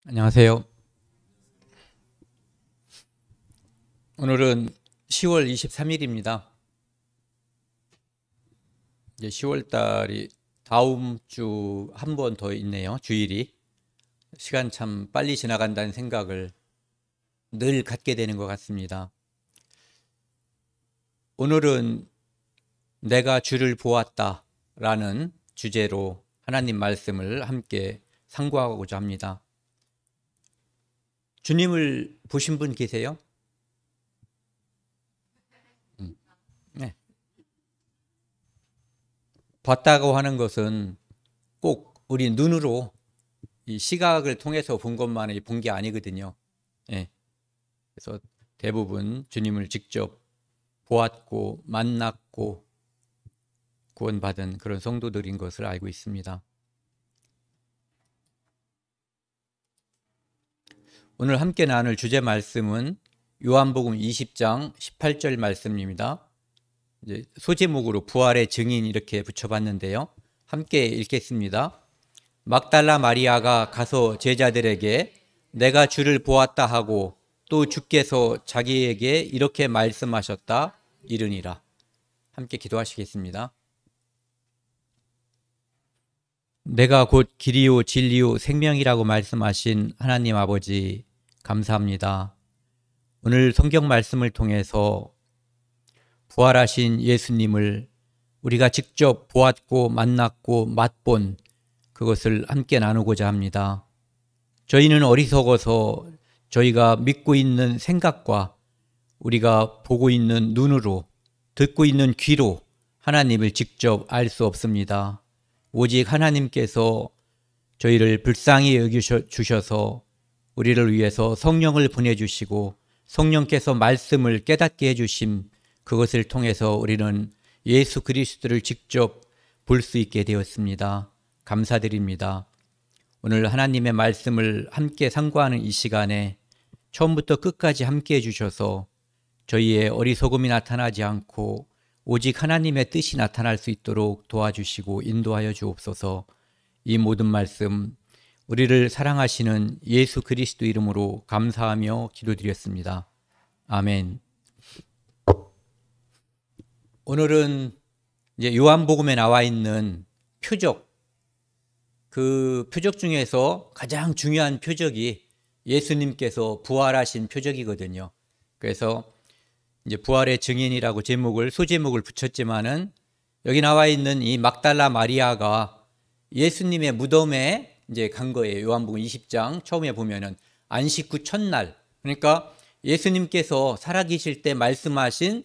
안녕하세요. 오늘은 10월 23일입니다. 이제 10월 달이 다음 주 한 번 더 있네요. 주일이. 시간 참 빨리 지나간다는 생각을 늘 갖게 되는 것 같습니다. 오늘은 내가 주를 보았다 라는 주제로 하나님 말씀을 함께 상고하고자 합니다. 주님을 보신 분 계세요? 네. 봤다고 하는 것은 꼭 우리 눈으로 이 시각을 통해서 본 것만이 본 게 아니거든요. 예. 그래서 대부분 주님을 직접 보았고 만났고 구원받은 그런 성도들인 것을 알고 있습니다. 오늘 함께 나눌 주제 말씀은 요한복음 20장 18절 말씀입니다. 이제 소제목으로 부활의 증인 이렇게 붙여봤는데요. 함께 읽겠습니다. 막달라 마리아가 가서 제자들에게 내가 주를 보았다 하고 또 주께서 자기에게 이렇게 말씀하셨다 이르니라. 함께 기도하시겠습니다. 내가 곧 길이요 진리요 생명이라고 말씀하신 하나님 아버지 감사합니다. 오늘 성경 말씀을 통해서 부활하신 예수님을 우리가 직접 보았고 만났고 맛본 그것을 함께 나누고자 합니다. 저희는 어리석어서 저희가 믿고 있는 생각과 우리가 보고 있는 눈으로 듣고 있는 귀로 하나님을 직접 알 수 없습니다. 오직 하나님께서 저희를 불쌍히 여기주셔서 우리를 위해서 성령을 보내주시고 성령께서 말씀을 깨닫게 해주심 그것을 통해서 우리는 예수 그리스도를 직접 볼 수 있게 되었습니다. 감사드립니다. 오늘 하나님의 말씀을 함께 상고하는 이 시간에 처음부터 끝까지 함께 해주셔서 저희의 어리석음이 나타나지 않고 오직 하나님의 뜻이 나타날 수 있도록 도와주시고 인도하여 주옵소서. 이 모든 말씀 우리를 사랑하시는 예수 그리스도 이름으로 감사하며 기도드렸습니다. 아멘. 오늘은 이제 요한복음에 나와 있는 표적, 그 표적 중에서 가장 중요한 표적이 예수님께서 부활하신 표적이거든요. 그래서 이제 부활의 증인이라고 소제목을 붙였지만은 여기 나와 있는 이 막달라 마리아가 예수님의 무덤에 이제 간 거예요. 요한복음 20장 처음에 보면은 안식 후 첫날, 그러니까 예수님께서 살아계실 때 말씀하신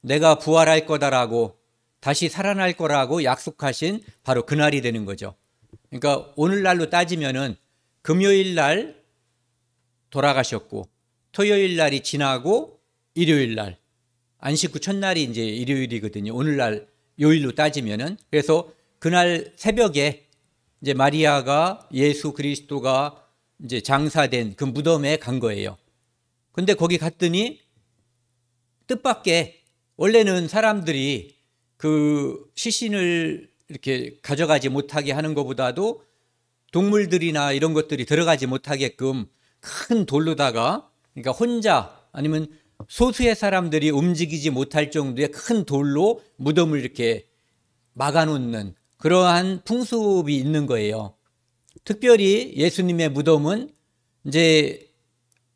내가 부활할 거다라고 다시 살아날 거라고 약속하신 바로 그날이 되는 거죠. 그러니까 오늘날로 따지면은 금요일 날 돌아가셨고 토요일 날이 지나고 일요일 날 안식 후 첫날이 이제 일요일이거든요. 오늘날 요일로 따지면은. 그래서 그날 새벽에 이제 마리아가 예수 그리스도가 이제 장사된 그 무덤에 간 거예요. 근데 거기 갔더니 뜻밖의 원래는 사람들이 그 시신을 이렇게 가져가지 못하게 하는 것보다도 동물들이나 이런 것들이 들어가지 못하게끔 큰 돌로다가, 그러니까 혼자 아니면 소수의 사람들이 움직이지 못할 정도의 큰 돌로 무덤을 이렇게 막아놓는 그러한 풍습이 있는 거예요. 특별히 예수님의 무덤은 이제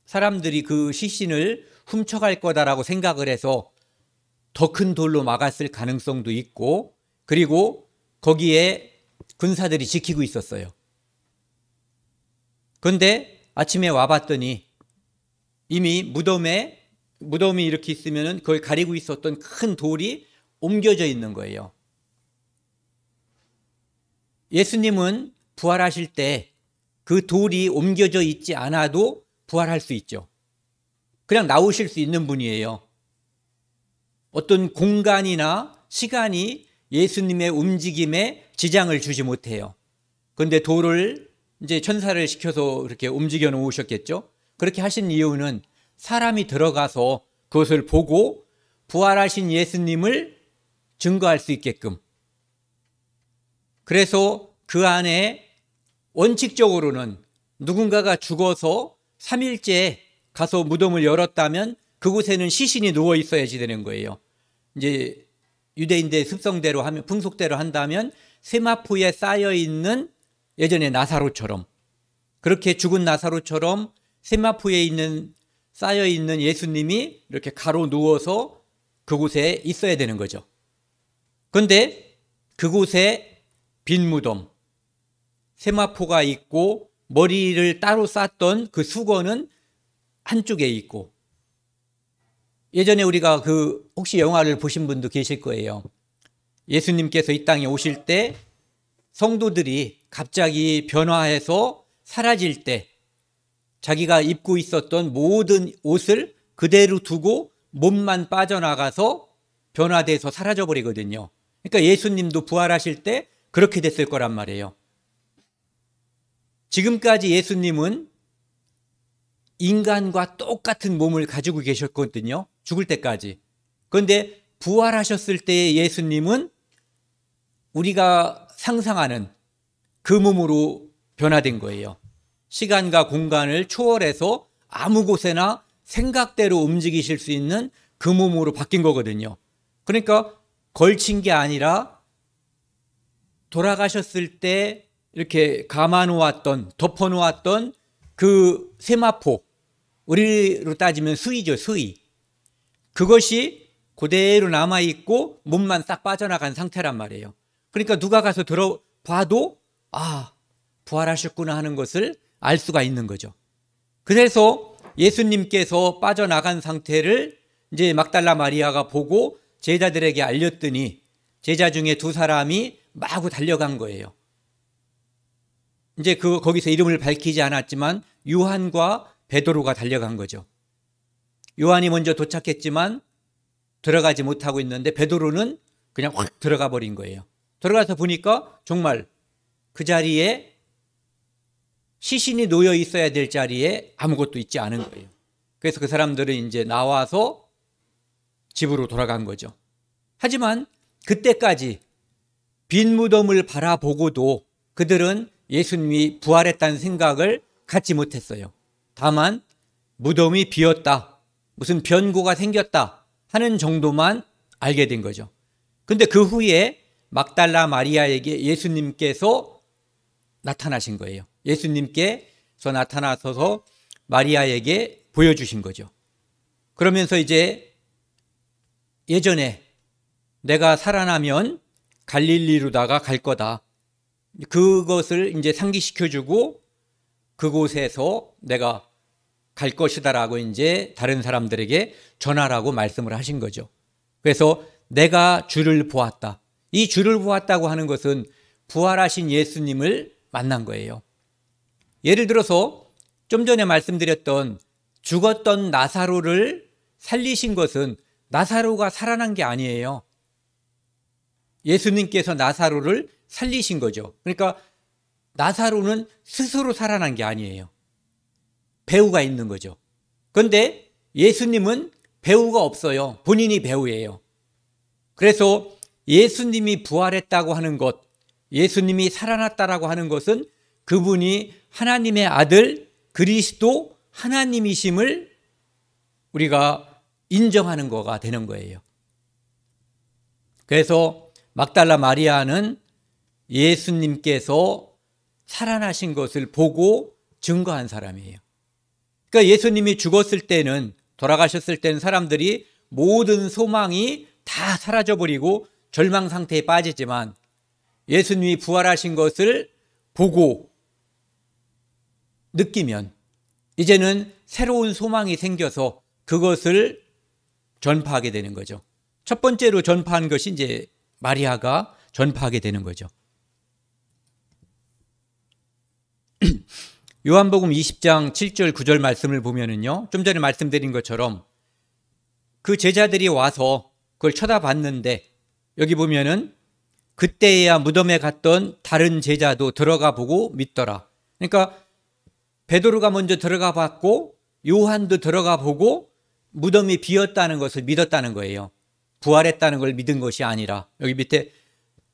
사람들이 그 시신을 훔쳐갈 거다라고 생각을 해서 더 큰 돌로 막았을 가능성도 있고, 그리고 거기에 군사들이 지키고 있었어요. 그런데 아침에 와봤더니 이미 무덤이 이렇게 있으면 그걸 가리고 있었던 큰 돌이 옮겨져 있는 거예요. 예수님은 부활하실 때 그 돌이 옮겨져 있지 않아도 부활할 수 있죠. 그냥 나오실 수 있는 분이에요. 어떤 공간이나 시간이 예수님의 움직임에 지장을 주지 못해요. 그런데 돌을 이제 천사를 시켜서 이렇게 움직여 놓으셨겠죠. 그렇게 하신 이유는 사람이 들어가서 그것을 보고 부활하신 예수님을 증거할 수 있게끔. 그래서 그 안에 원칙적으로는 누군가가 죽어서 3일째 가서 무덤을 열었다면 그곳에는 시신이 누워 있어야지 되는 거예요. 이제 유대인들의 습성대로 하면, 풍속대로 한다면 세마포에 쌓여 있는 예전에 나사로처럼, 그렇게 죽은 나사로처럼 세마포에 쌓여 있는 예수님이 이렇게 가로 누워서 그곳에 있어야 되는 거죠. 그런데 그곳에 빈 무덤, 세마포가 있고 머리를 따로 쌌던 그 수건은 한쪽에 있고, 예전에 우리가 혹시 영화를 보신 분도 계실 거예요. 예수님께서 이 땅에 오실 때 성도들이 갑자기 변화해서 사라질 때 자기가 입고 있었던 모든 옷을 그대로 두고 몸만 빠져나가서 변화돼서 사라져버리거든요. 그러니까 예수님도 부활하실 때 그렇게 됐을 거란 말이에요. 지금까지 예수님은 인간과 똑같은 몸을 가지고 계셨거든요. 죽을 때까지. 그런데 부활하셨을 때의 예수님은 우리가 상상하는 그 몸으로 변화된 거예요. 시간과 공간을 초월해서 아무 곳에나 생각대로 움직이실 수 있는 그 몸으로 바뀐 거거든요. 그러니까 걸친 게 아니라 돌아가셨을 때 이렇게 감아놓았던, 덮어놓았던 그 세마포, 우리로 따지면 수의죠, 수의. 그것이 그대로 남아있고 몸만 싹 빠져나간 상태란 말이에요. 그러니까 누가 가서 들어봐도 부활하셨구나 하는 것을 알 수가 있는 거죠. 그래서 예수님께서 빠져나간 상태를 이제 막달라 마리아가 보고 제자들에게 알렸더니 제자 중에 2사람이 마구 달려간 거예요. 이제 거기서 이름을 밝히지 않았지만 요한과 베드로가 달려간 거죠. 요한이 먼저 도착했지만 들어가지 못하고 있는데 베드로는 그냥 확 들어가 버린 거예요. 들어가서 보니까 정말 그 자리에 시신이 놓여 있어야 될 자리에 아무것도 있지 않은 거예요. 그래서 그 사람들은 이제 나와서 집으로 돌아간 거죠. 하지만 그때까지 빈 무덤을 바라보고도 그들은 예수님이 부활했다는 생각을 갖지 못했어요. 다만 무덤이 비었다, 무슨 변고가 생겼다 하는 정도만 알게 된 거죠. 근데 그 후에 막달라 마리아에게 예수님께서 나타나신 거예요. 예수님께서 나타나셔서 마리아에게 보여주신 거죠. 그러면서 이제 예전에 내가 살아나면 갈릴리로다가 갈 거다, 그것을 이제 상기시켜주고 그곳에서 내가 갈 것이다라고 이제 다른 사람들에게 전하라고 말씀을 하신 거죠. 그래서 내가 주를 보았다. 이 주를 보았다고 하는 것은 부활하신 예수님을 만난 거예요. 예를 들어서 좀 전에 말씀드렸던 죽었던 나사로를 살리신 것은 나사로가 살아난 게 아니에요. 예수님께서 나사로를 살리신 거죠. 그러니까 나사로는 스스로 살아난 게 아니에요. 배우가 있는 거죠. 그런데 예수님은 배우가 없어요. 본인이 배우예요. 그래서 예수님이 부활했다고 하는 것, 예수님이 살아났다라고 하는 것은 그분이 하나님의 아들 그리스도 하나님이심을 우리가 인정하는 거가 되는 거예요. 그래서 막달라 마리아는 예수님께서 살아나신 것을 보고 증거한 사람이에요. 그러니까 예수님이 죽었을 때는, 돌아가셨을 때는 사람들이 모든 소망이 다 사라져버리고 절망 상태에 빠지지만 예수님이 부활하신 것을 보고 느끼면 이제는 새로운 소망이 생겨서 그것을 전파하게 되는 거죠. 첫 번째로 전파한 것이 이제 마리아가 전파하게 되는 거죠. 요한복음 20장 7절 9절 말씀을 보면은요, 좀 전에 말씀드린 것처럼 그 제자들이 와서 그걸 쳐다봤는데, 여기 보면은 그때야 무덤에 갔던 다른 제자도 들어가 보고 믿더라. 그러니까 베드로가 먼저 들어가 봤고 요한도 들어가 보고 무덤이 비었다는 것을 믿었다는 거예요. 부활했다는 걸 믿은 것이 아니라, 여기 밑에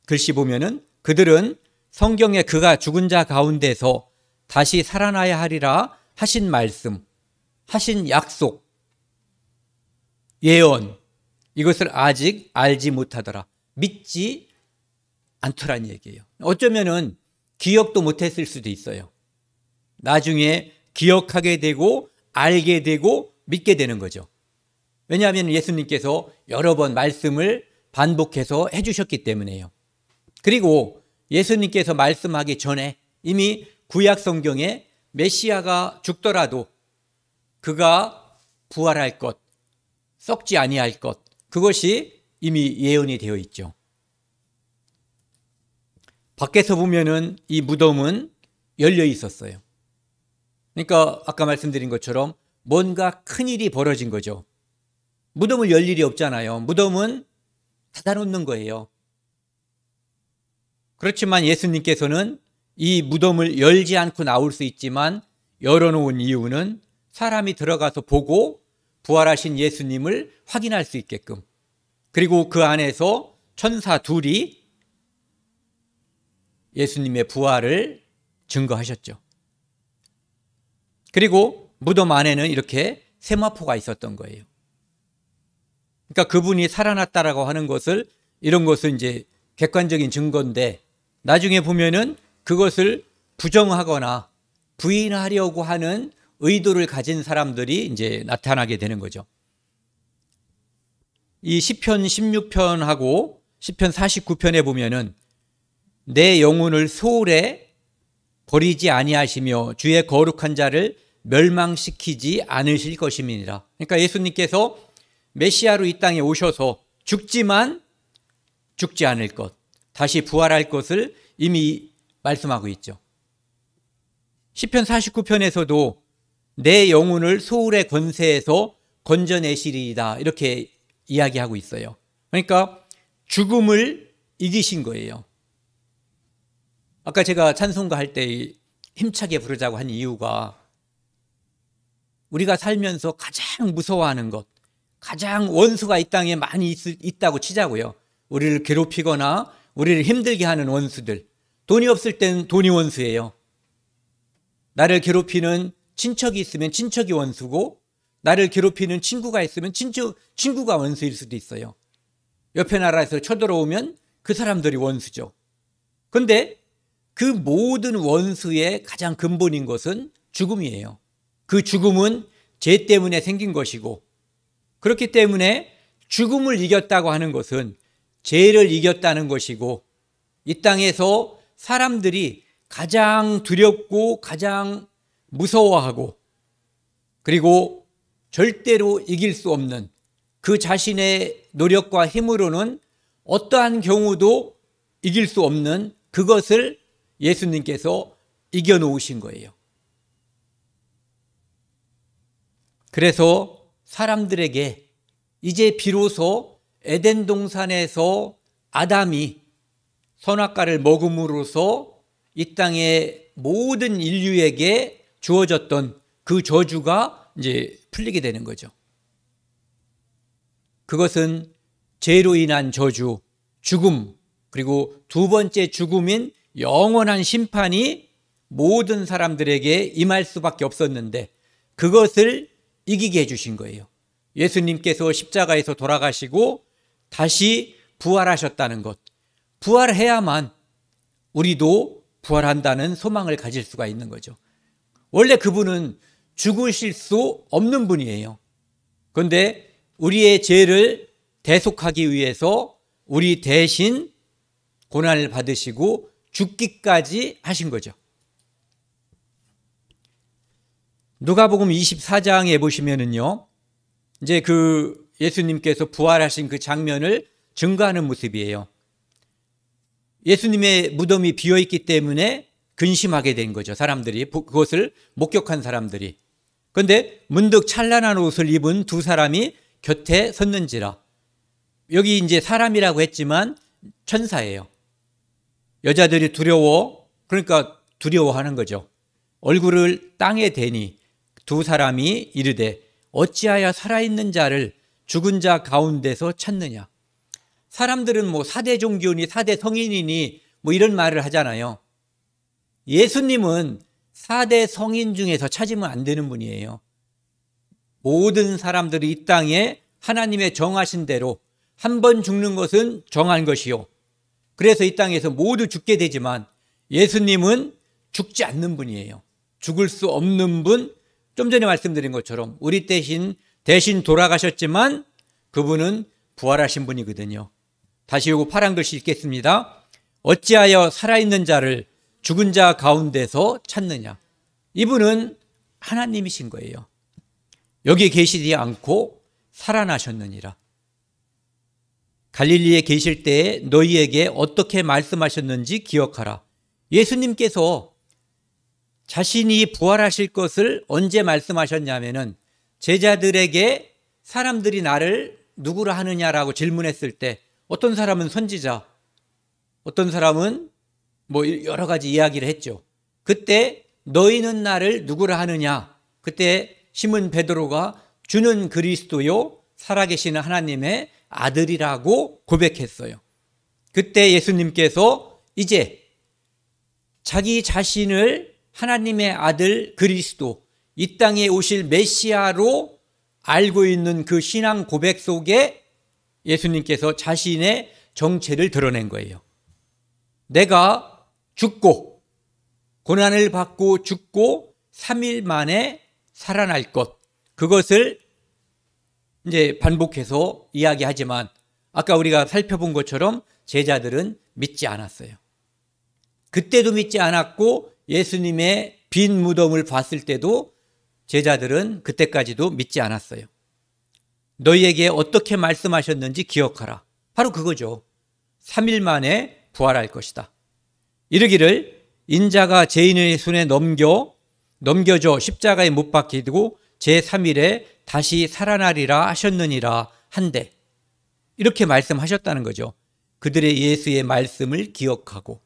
글씨 보면은 그들은 성경에 그가 죽은 자 가운데서 다시 살아나야 하리라 하신 말씀, 하신 약속, 예언, 이것을 아직 알지 못하더라. 믿지 않더란 얘기예요. 어쩌면은 기억도 못했을 수도 있어요. 나중에 기억하게 되고 알게 되고 믿게 되는 거죠. 왜냐하면 예수님께서 여러 번 말씀을 반복해서 해주셨기 때문에요. 그리고 예수님께서 말씀하기 전에 이미 구약 성경에 메시아가 죽더라도 그가 부활할 것, 썩지 아니할 것, 그것이 이미 예언이 되어 있죠. 밖에서 보면은 이 무덤은 열려 있었어요. 그러니까 아까 말씀드린 것처럼 뭔가 큰일이 벌어진 거죠. 무덤을 열 일이 없잖아요. 무덤은 닫아놓는 거예요. 그렇지만 예수님께서는 이 무덤을 열지 않고 나올 수 있지만 열어놓은 이유는 사람이 들어가서 보고 부활하신 예수님을 확인할 수 있게끔, 그리고 그 안에서 천사 둘이 예수님의 부활을 증거하셨죠. 그리고 무덤 안에는 이렇게 세마포가 있었던 거예요. 그러니까 그분이 살아났다라고 하는 것을, 이런 것은 이제 객관적인 증거인데 나중에 보면은 그것을 부정하거나 부인하려고 하는 의도를 가진 사람들이 이제 나타나게 되는 거죠. 이 시편 16편하고 시편 49편에 보면은 내 영혼을 소홀에 버리지 아니하시며 주의 거룩한 자를 멸망시키지 않으실 것임이니라. 그러니까 예수님께서 메시아로 이 땅에 오셔서 죽지만 죽지 않을 것, 다시 부활할 것을 이미 말씀하고 있죠. 시편 49편에서도 내 영혼을 소울의 권세에서 건져내시리이다, 이렇게 이야기하고 있어요. 그러니까 죽음을 이기신 거예요. 아까 제가 찬송가 할 때 힘차게 부르자고 한 이유가, 우리가 살면서 가장 무서워하는 것, 가장 원수가 이 땅에 많이 있다고 치자고요. 우리를 괴롭히거나 우리를 힘들게 하는 원수들. 돈이 없을 땐 돈이 원수예요. 나를 괴롭히는 친척이 있으면 친척이 원수고, 나를 괴롭히는 친구가 있으면 친구가 원수일 수도 있어요. 옆에 나라에서 쳐들어오면 그 사람들이 원수죠. 그런데 그 모든 원수의 가장 근본인 것은 죽음이에요. 그 죽음은 죄 때문에 생긴 것이고, 그렇기 때문에 죽음을 이겼다고 하는 것은 죄를 이겼다는 것이고, 이 땅에서 사람들이 가장 두렵고 가장 무서워하고, 그리고 절대로 이길 수 없는 그 자신의 노력과 힘으로는 어떠한 경우도 이길 수 없는 그것을 예수님께서 이겨놓으신 거예요. 그래서 사람들에게 이제 비로소 에덴 동산에서 아담이 선악과를 먹음으로써 이 땅의 모든 인류에게 주어졌던 그 저주가 이제 풀리게 되는 거죠. 그것은 죄로 인한 저주, 죽음, 그리고 두 번째 죽음인 영원한 심판이 모든 사람들에게 임할 수밖에 없었는데 그것을 이기게 해주신 거예요. 예수님께서 십자가에서 돌아가시고 다시 부활하셨다는 것, 부활해야만 우리도 부활한다는 소망을 가질 수가 있는 거죠. 원래 그분은 죽으실 수 없는 분이에요. 그런데 우리의 죄를 대속하기 위해서 우리 대신 고난을 받으시고 죽기까지 하신 거죠. 누가복음 24장에 보시면은요, 이제 그 예수님께서 부활하신 그 장면을 증거하는 모습이에요. 예수님의 무덤이 비어있기 때문에 근심하게 된 거죠. 사람들이, 그것을 목격한 사람들이. 그런데 문득 찬란한 옷을 입은 두 사람이 곁에 섰는지라. 여기 이제 사람이라고 했지만 천사예요. 여자들이 그러니까 두려워하는 거죠. 얼굴을 땅에 대니 두 사람이 이르되 어찌하여 살아있는 자를 죽은 자 가운데서 찾느냐. 사람들은 뭐 4대 종교니 4대 성인이니 뭐 이런 말을 하잖아요. 예수님은 4대 성인 중에서 찾으면 안 되는 분이에요. 모든 사람들이 이 땅에 하나님의 정하신 대로 한 번 죽는 것은 정한 것이요. 그래서 이 땅에서 모두 죽게 되지만 예수님은 죽지 않는 분이에요. 죽을 수 없는 분, 좀 전에 말씀드린 것처럼 우리 대신 돌아가셨지만 그분은 부활하신 분이거든요. 다시 요거 파란 글씨 읽겠습니다. 어찌하여 살아있는 자를 죽은 자 가운데서 찾느냐. 이분은 하나님이신 거예요. 여기 계시지 않고 살아나셨느니라. 갈릴리에 계실 때에 너희에게 어떻게 말씀하셨는지 기억하라. 예수님께서 자신이 부활하실 것을 언제 말씀하셨냐면은 제자들에게 사람들이 나를 누구라 하느냐라고 질문했을 때 어떤 사람은 선지자, 어떤 사람은 뭐 여러 가지 이야기를 했죠. 그때 너희는 나를 누구라 하느냐. 그때 시몬 베드로가 주는 그리스도요 살아계시는 하나님의 아들이라고 고백했어요. 그때 예수님께서 이제 자기 자신을 하나님의 아들 그리스도, 이 땅에 오실 메시아로 알고 있는 그 신앙 고백 속에 예수님께서 자신의 정체를 드러낸 거예요. 내가 죽고 고난을 받고 죽고 3일 만에 살아날 것, 그것을 이제 반복해서 이야기하지만 아까 우리가 살펴본 것처럼 제자들은 믿지 않았어요. 그때도 믿지 않았고 예수님의 빈 무덤을 봤을 때도 제자들은 그때까지도 믿지 않았어요. 너희에게 어떻게 말씀하셨는지 기억하라. 바로 그거죠. 3일 만에 부활할 것이다. 이르기를 인자가 죄인의 손에 넘겨져 십자가에 못 박히고 제3일에 다시 살아나리라 하셨느니라 한데, 이렇게 말씀하셨다는 거죠. 그들의 예수의 말씀을 기억하고,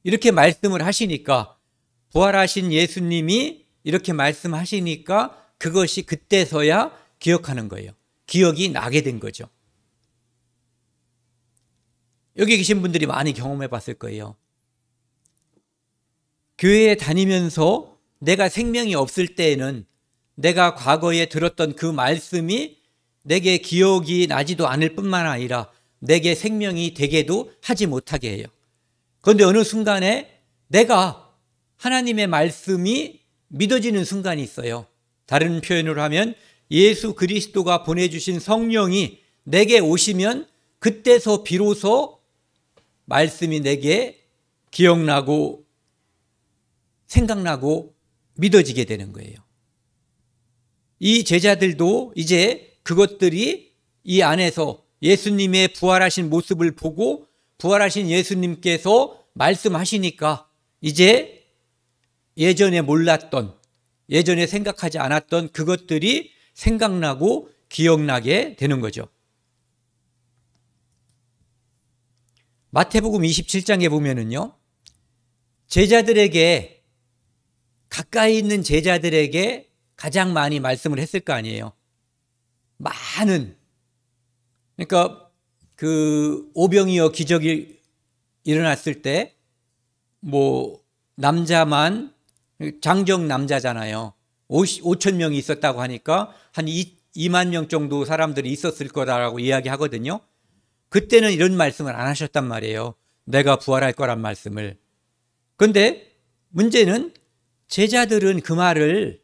이렇게 말씀을 하시니까, 부활하신 예수님이 이렇게 말씀하시니까 그것이 그때서야 기억하는 거예요. 기억이 나게 된 거죠. 여기 계신 분들이 많이 경험해 봤을 거예요. 교회에 다니면서 내가 생명이 없을 때에는 내가 과거에 들었던 그 말씀이 내게 기억이 나지도 않을 뿐만 아니라 내게 생명이 되게도 하지 못하게 해요. 그런데 어느 순간에 내가 하나님의 말씀이 믿어지는 순간이 있어요. 다른 표현으로 하면 예수 그리스도가 보내주신 성령이 내게 오시면 그때서 비로소 말씀이 내게 기억나고 생각나고 믿어지게 되는 거예요. 이 제자들도 이제 그것들이 이 안에서 예수님의 부활하신 모습을 보고 부활하신 예수님께서 말씀하시니까 이제 예전에 몰랐던, 예전에 생각하지 않았던 그것들이 생각나고 기억나게 되는 거죠. 마태복음 27장에 보면은요, 제자들에게, 가까이 있는 제자들에게 가장 많이 말씀을 했을 거 아니에요. 많은, 그러니까 그 오병이어 기적이 일어났을 때 뭐 남자만, 장정 남자잖아요. 5천 명이 있었다고 하니까 한 2만 명 정도 사람들이 있었을 거다라고 이야기하거든요. 그때는 이런 말씀을 안 하셨단 말이에요. 내가 부활할 거란 말씀을. 그런데 문제는 제자들은 그 말을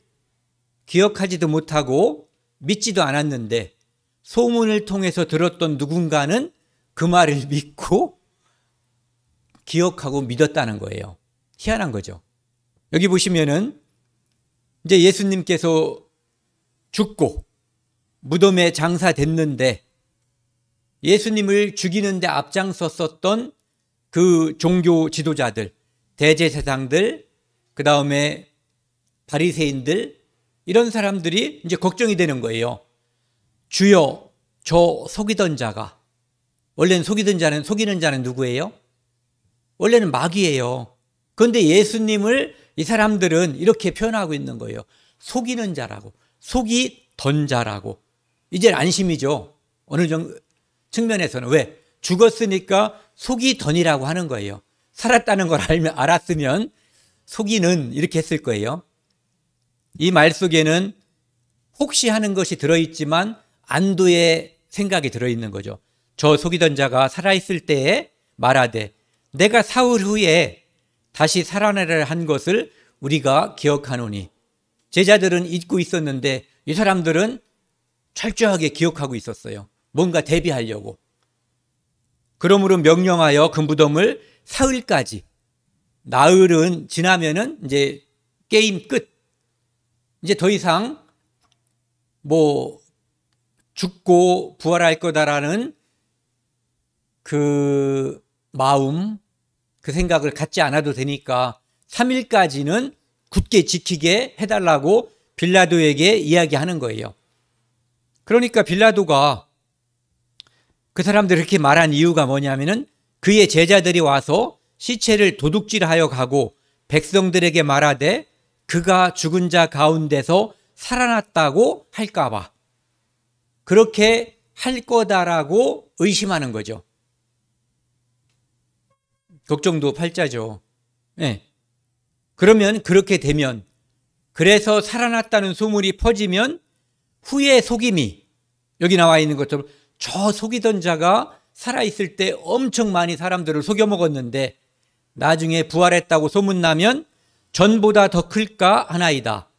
기억하지도 못하고 믿지도 않았는데 소문을 통해서 들었던 누군가는 그 말을 믿고 기억하고 믿었다는 거예요. 희한한 거죠. 여기 보시면은 이제 예수님께서 죽고 무덤에 장사됐는데 예수님을 죽이는데 앞장섰었던 그 종교 지도자들, 대제사장들, 그 다음에 바리새인들, 이런 사람들이 이제 걱정이 되는 거예요. 주여, 저 속이던 자가, 원래는 속이는 자는 누구예요? 원래는 마귀예요. 그런데 예수님을 이 사람들은 이렇게 표현하고 있는 거예요. 속이는 자라고, 속이던 자라고. 이제 안심이죠. 어느 정도 측면에서는. 왜? 죽었으니까 속이던이라고 하는 거예요. 살았다는 걸 알았으면 속이는 이렇게 했을 거예요. 이 말 속에는 혹시 하는 것이 들어있지만 안도의 생각이 들어있는 거죠. 저 속이던 자가 살아있을 때에 말하되 내가 사흘 후에 다시 살아나려 한 것을 우리가 기억하노니. 제자들은 잊고 있었는데 이 사람들은 철저하게 기억하고 있었어요. 뭔가 대비하려고. 그러므로 명령하여 그 무덤을 사흘까지, 나흘은 지나면은 이제 게임 끝. 이제 더 이상 뭐 죽고 부활할 거다라는 그 마음, 그 생각을 갖지 않아도 되니까 3일까지는 굳게 지키게 해달라고 빌라도에게 이야기하는 거예요. 그러니까 빌라도가 그 사람들이 그렇게 말한 이유가 뭐냐면은 그의 제자들이 와서 시체를 도둑질하여 가고 백성들에게 말하되 그가 죽은 자 가운데서 살아났다고 할까봐, 그렇게 할 거다라고 의심하는 거죠. 걱정도 팔자죠. 네. 그러면 그렇게 되면, 그래서 살아났다는 소문이 퍼지면 후에 속임이, 여기 나와 있는 것처럼 저 속이던 자가 살아있을 때 엄청 많이 사람들을 속여먹었는데 나중에 부활했다고 소문나면 전보다 더 클까 하나이다.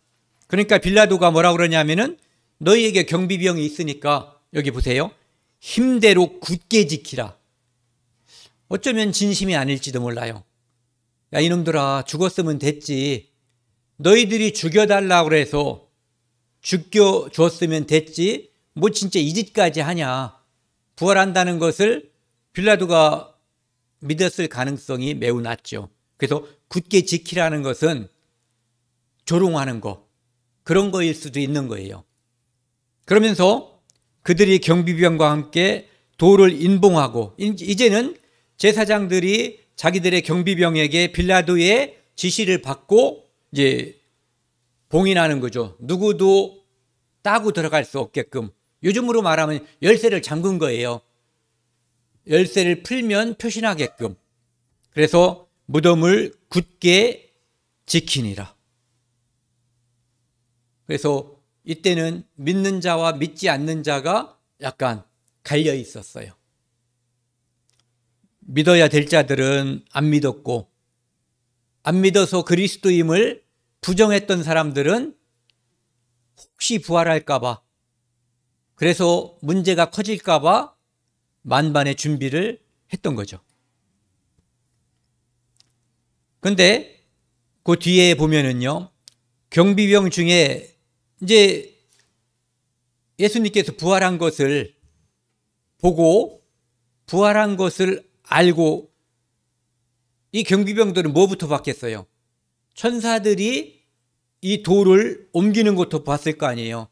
그러니까 빌라도가 뭐라고 그러냐면은 너희에게 경비병이 있으니까 여기 보세요. 힘대로 굳게 지키라. 어쩌면 진심이 아닐지도 몰라요. 야, 이놈들아, 죽었으면 됐지. 너희들이 죽여달라고 그래서 죽여줬으면 됐지. 뭐 진짜 이 짓까지 하냐. 부활한다는 것을 빌라도가 믿었을 가능성이 매우 낮죠. 그래서 굳게 지키라는 것은 조롱하는 거, 그런 거일 수도 있는 거예요. 그러면서 그들이 경비병과 함께 돌을 인봉하고, 이제는 제사장들이 자기들의 경비병에게 빌라도의 지시를 받고 이제 봉인하는 거죠. 누구도 따고 들어갈 수 없게끔. 요즘으로 말하면 열쇠를 잠근 거예요. 열쇠를 풀면 표신하게끔. 그래서 무덤을 굳게 지키니라. 그래서 이때는 믿는 자와 믿지 않는 자가 약간 갈려 있었어요. 믿어야 될 자들은 안 믿었고, 안 믿어서 그리스도임을 부정했던 사람들은 혹시 부활할까 봐, 그래서 문제가 커질까 봐 만반의 준비를 했던 거죠. 근데 그 뒤에 보면은요, 경비병 중에 이제 예수님께서 부활한 것을 보고 부활한 것을 알고, 이 경비병들은 뭐부터 봤겠어요? 천사들이 이 돌을 옮기는 것도 봤을 거 아니에요.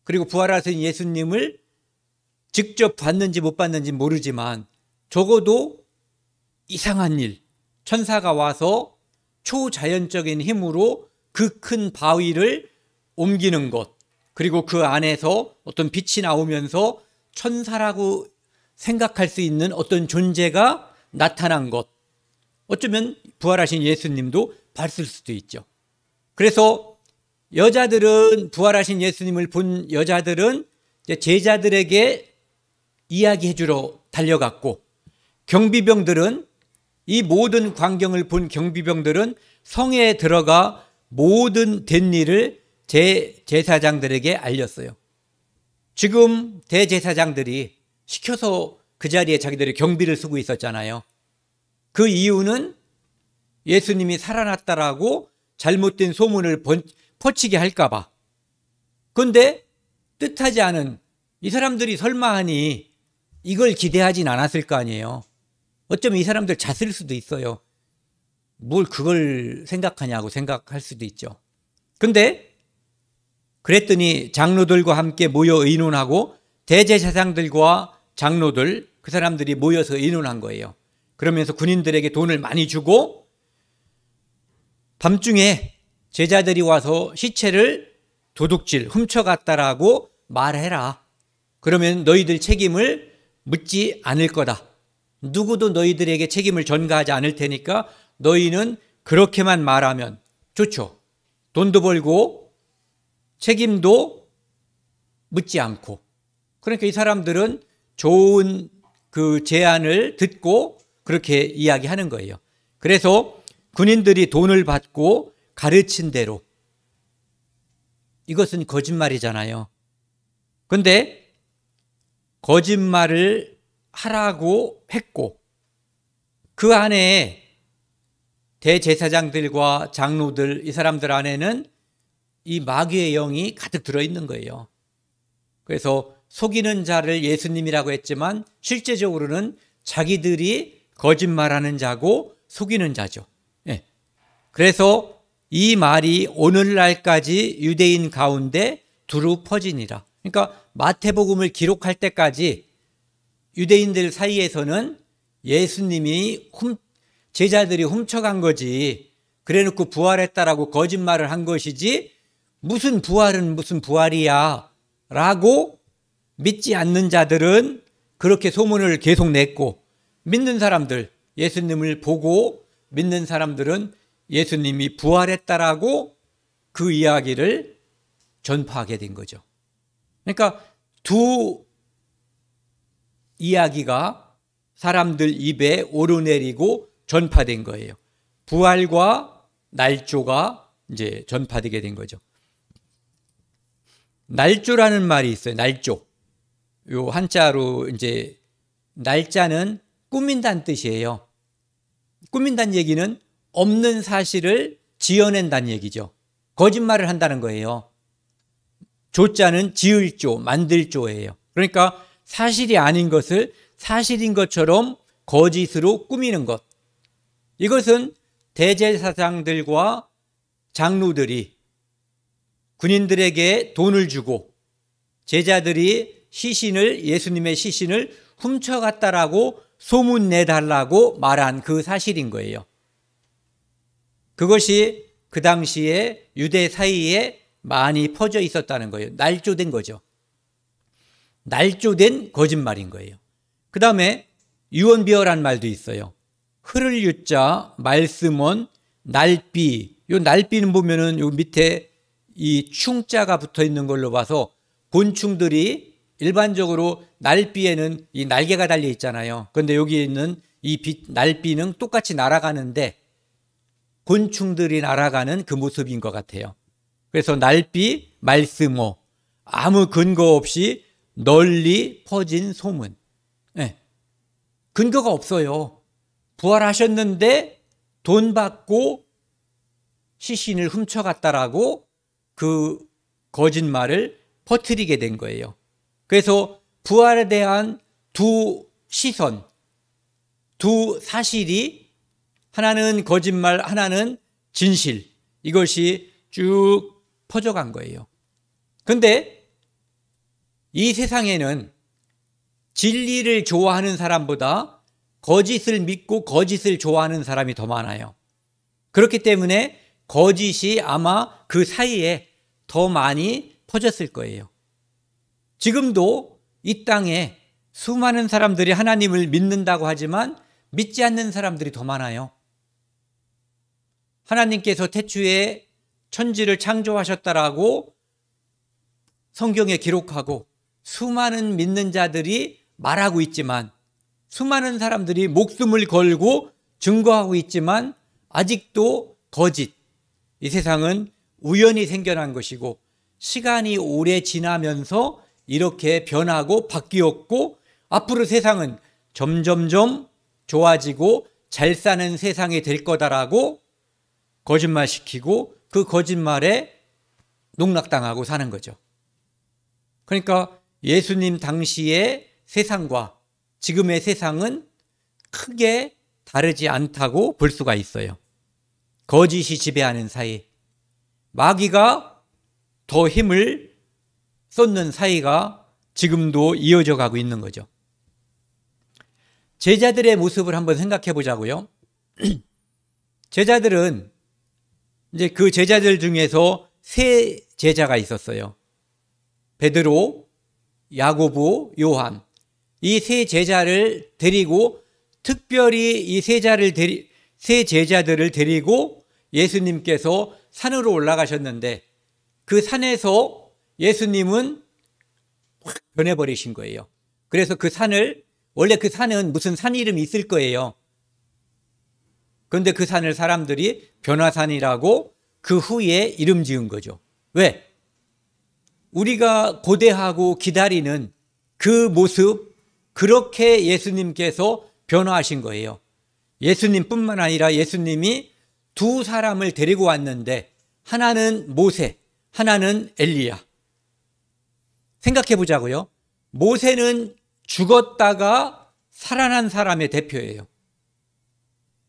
그리고 부활하신 예수님을 직접 봤는지 못 봤는지 모르지만 적어도 이상한 일, 천사가 와서 초자연적인 힘으로 그 큰 바위를 옮기는 것, 그리고 그 안에서 어떤 빛이 나오면서 천사라고 생각할 수 있는 어떤 존재가 나타난 것, 어쩌면 부활하신 예수님도 봤을 수도 있죠. 그래서 여자들은, 부활하신 예수님을 본 여자들은 제자들에게 이야기해 주러 달려갔고, 경비병들은, 이 모든 광경을 본 경비병들은 성에 들어가 모든 된 일을 제사장들에게 알렸어요. 지금 대제사장들이 시켜서 그 자리에 자기들이 경비를 쓰고 있었잖아요. 그 이유는 예수님이 살아났다라고 잘못된 소문을 퍼치게 할까 봐. 그런데 뜻하지 않은 이 사람들이 설마 하니 이걸 기대하진 않았을 거 아니에요. 어쩌면 이 사람들 잤을 수도 있어요. 뭘 그걸 생각하냐고 생각할 수도 있죠. 근데 그랬더니 장로들과 함께 모여 의논하고, 대제사장들과 장로들, 그 사람들이 모여서 의논한 거예요. 그러면서 군인들에게 돈을 많이 주고, 밤중에 제자들이 와서 시체를 도둑질, 훔쳐갔다라고 말해라. 그러면 너희들 책임을 묻지 않을 거다. 누구도 너희들에게 책임을 전가하지 않을 테니까 너희는 그렇게만 말하면 좋죠. 돈도 벌고 책임도 묻지 않고. 그러니까 이 사람들은 좋은 그 제안을 듣고 그렇게 이야기하는 거예요. 그래서 군인들이 돈을 받고 가르친 대로, 이것은 거짓말이잖아요. 근데 거짓말을 하라고 했고 그 안에 대제사장들과 장로들, 이 사람들 안에는 이 마귀의 영이 가득 들어있는 거예요. 그래서 속이는 자를 예수님이라고 했지만 실제적으로는 자기들이 거짓말하는 자고 속이는 자죠. 예. 그래서 이 말이 오늘날까지 유대인 가운데 두루 퍼지니라. 그러니까 마태복음을 기록할 때까지 유대인들 사이에서는 예수님이 제자들이 훔쳐간 거지, 그래놓고 부활했다라고 거짓말을 한 것이지, 무슨 부활은 무슨 부활이야 라고 믿지 않는 자들은 그렇게 소문을 계속 냈고, 믿는 사람들, 예수님을 보고 믿는 사람들은 예수님이 부활했다라고 그 이야기를 전파하게 된 거죠. 그러니까 두 이야기가 사람들 입에 오르내리고 전파된 거예요. 부활과 날조가 이제 전파되게 된 거죠. 날조라는 말이 있어요. 날조. 요 한자로 이제 날짜는 꾸민다는 뜻이에요. 꾸민다는 얘기는 없는 사실을 지어낸다는 얘기죠. 거짓말을 한다는 거예요. 조자는 지을 조, 만들 조예요. 그러니까 사실이 아닌 것을 사실인 것처럼 거짓으로 꾸미는 것. 이것은 대제사장들과 장로들이 군인들에게 돈을 주고 제자들이 예수님의 시신을 훔쳐갔다라고 소문내달라고 말한 그 사실인 거예요. 그것이 그 당시에 유대 사이에 많이 퍼져 있었다는 거예요. 날조된 거죠. 날조된 거짓말인 거예요. 그 다음에 유언비어란 말도 있어요. 흐를 유자, 말씀원, 날비. 요 날비는 보면은 요 밑에 이 충자가 붙어 있는 걸로 봐서 곤충들이 일반적으로 날비에는 이 날개가 달려 있잖아요. 그런데 여기 있는 이 날비는 똑같이 날아가는데 곤충들이 날아가는 그 모습인 것 같아요. 그래서 날비, 말씀어, 아무 근거 없이 널리 퍼진 소문. 네. 근거가 없어요. 부활하셨는데 돈 받고 시신을 훔쳐갔다라고 그 거짓말을 퍼뜨리게 된 거예요. 그래서 부활에 대한 두 시선, 두 사실이 하나는 거짓말, 하나는 진실, 이것이 쭉 퍼져간 거예요. 그런데 이 세상에는 진리를 좋아하는 사람보다 거짓을 믿고 거짓을 좋아하는 사람이 더 많아요. 그렇기 때문에 거짓이 아마 그 사이에 더 많이 퍼졌을 거예요. 지금도 이 땅에 수많은 사람들이 하나님을 믿는다고 하지만 믿지 않는 사람들이 더 많아요. 하나님께서 태초에 천지를 창조하셨다라고 성경에 기록하고 수많은 믿는 자들이 말하고 있지만, 수많은 사람들이 목숨을 걸고 증거하고 있지만 아직도 거짓. 이 세상은 우연히 생겨난 것이고 시간이 오래 지나면서 이렇게 변하고 바뀌었고 앞으로 세상은 점점점 좋아지고 잘 사는 세상이 될 거다라고 거짓말시키고 그 거짓말에 농락당하고 사는 거죠. 그러니까 예수님 당시의 세상과 지금의 세상은 크게 다르지 않다고 볼 수가 있어요. 거짓이 지배하는 사이, 마귀가 더 힘을 쏟는 사이가 지금도 이어져 가고 있는 거죠. 제자들의 모습을 한번 생각해 보자고요. 제자들은 이제 그 제자들 중에서 세 제자가 있었어요. 베드로, 야고보, 요한. 이 세 제자를 데리고 특별히 이 세 세 제자들을 데리고 예수님께서 산으로 올라가셨는데 그 산에서 예수님은 확 변해버리신 거예요. 그래서 그 산을, 원래 그 산은 무슨 산 이름이 있을 거예요. 그런데 그 산을 사람들이 변화산이라고 그 후에 이름 지은 거죠. 왜? 우리가 고대하고 기다리는 그 모습, 그렇게 예수님께서 변화하신 거예요. 예수님뿐만 아니라 예수님이 두 사람을 데리고 왔는데 하나는 모세, 하나는 엘리야. 생각해 보자고요. 모세는 죽었다가 살아난 사람의 대표예요.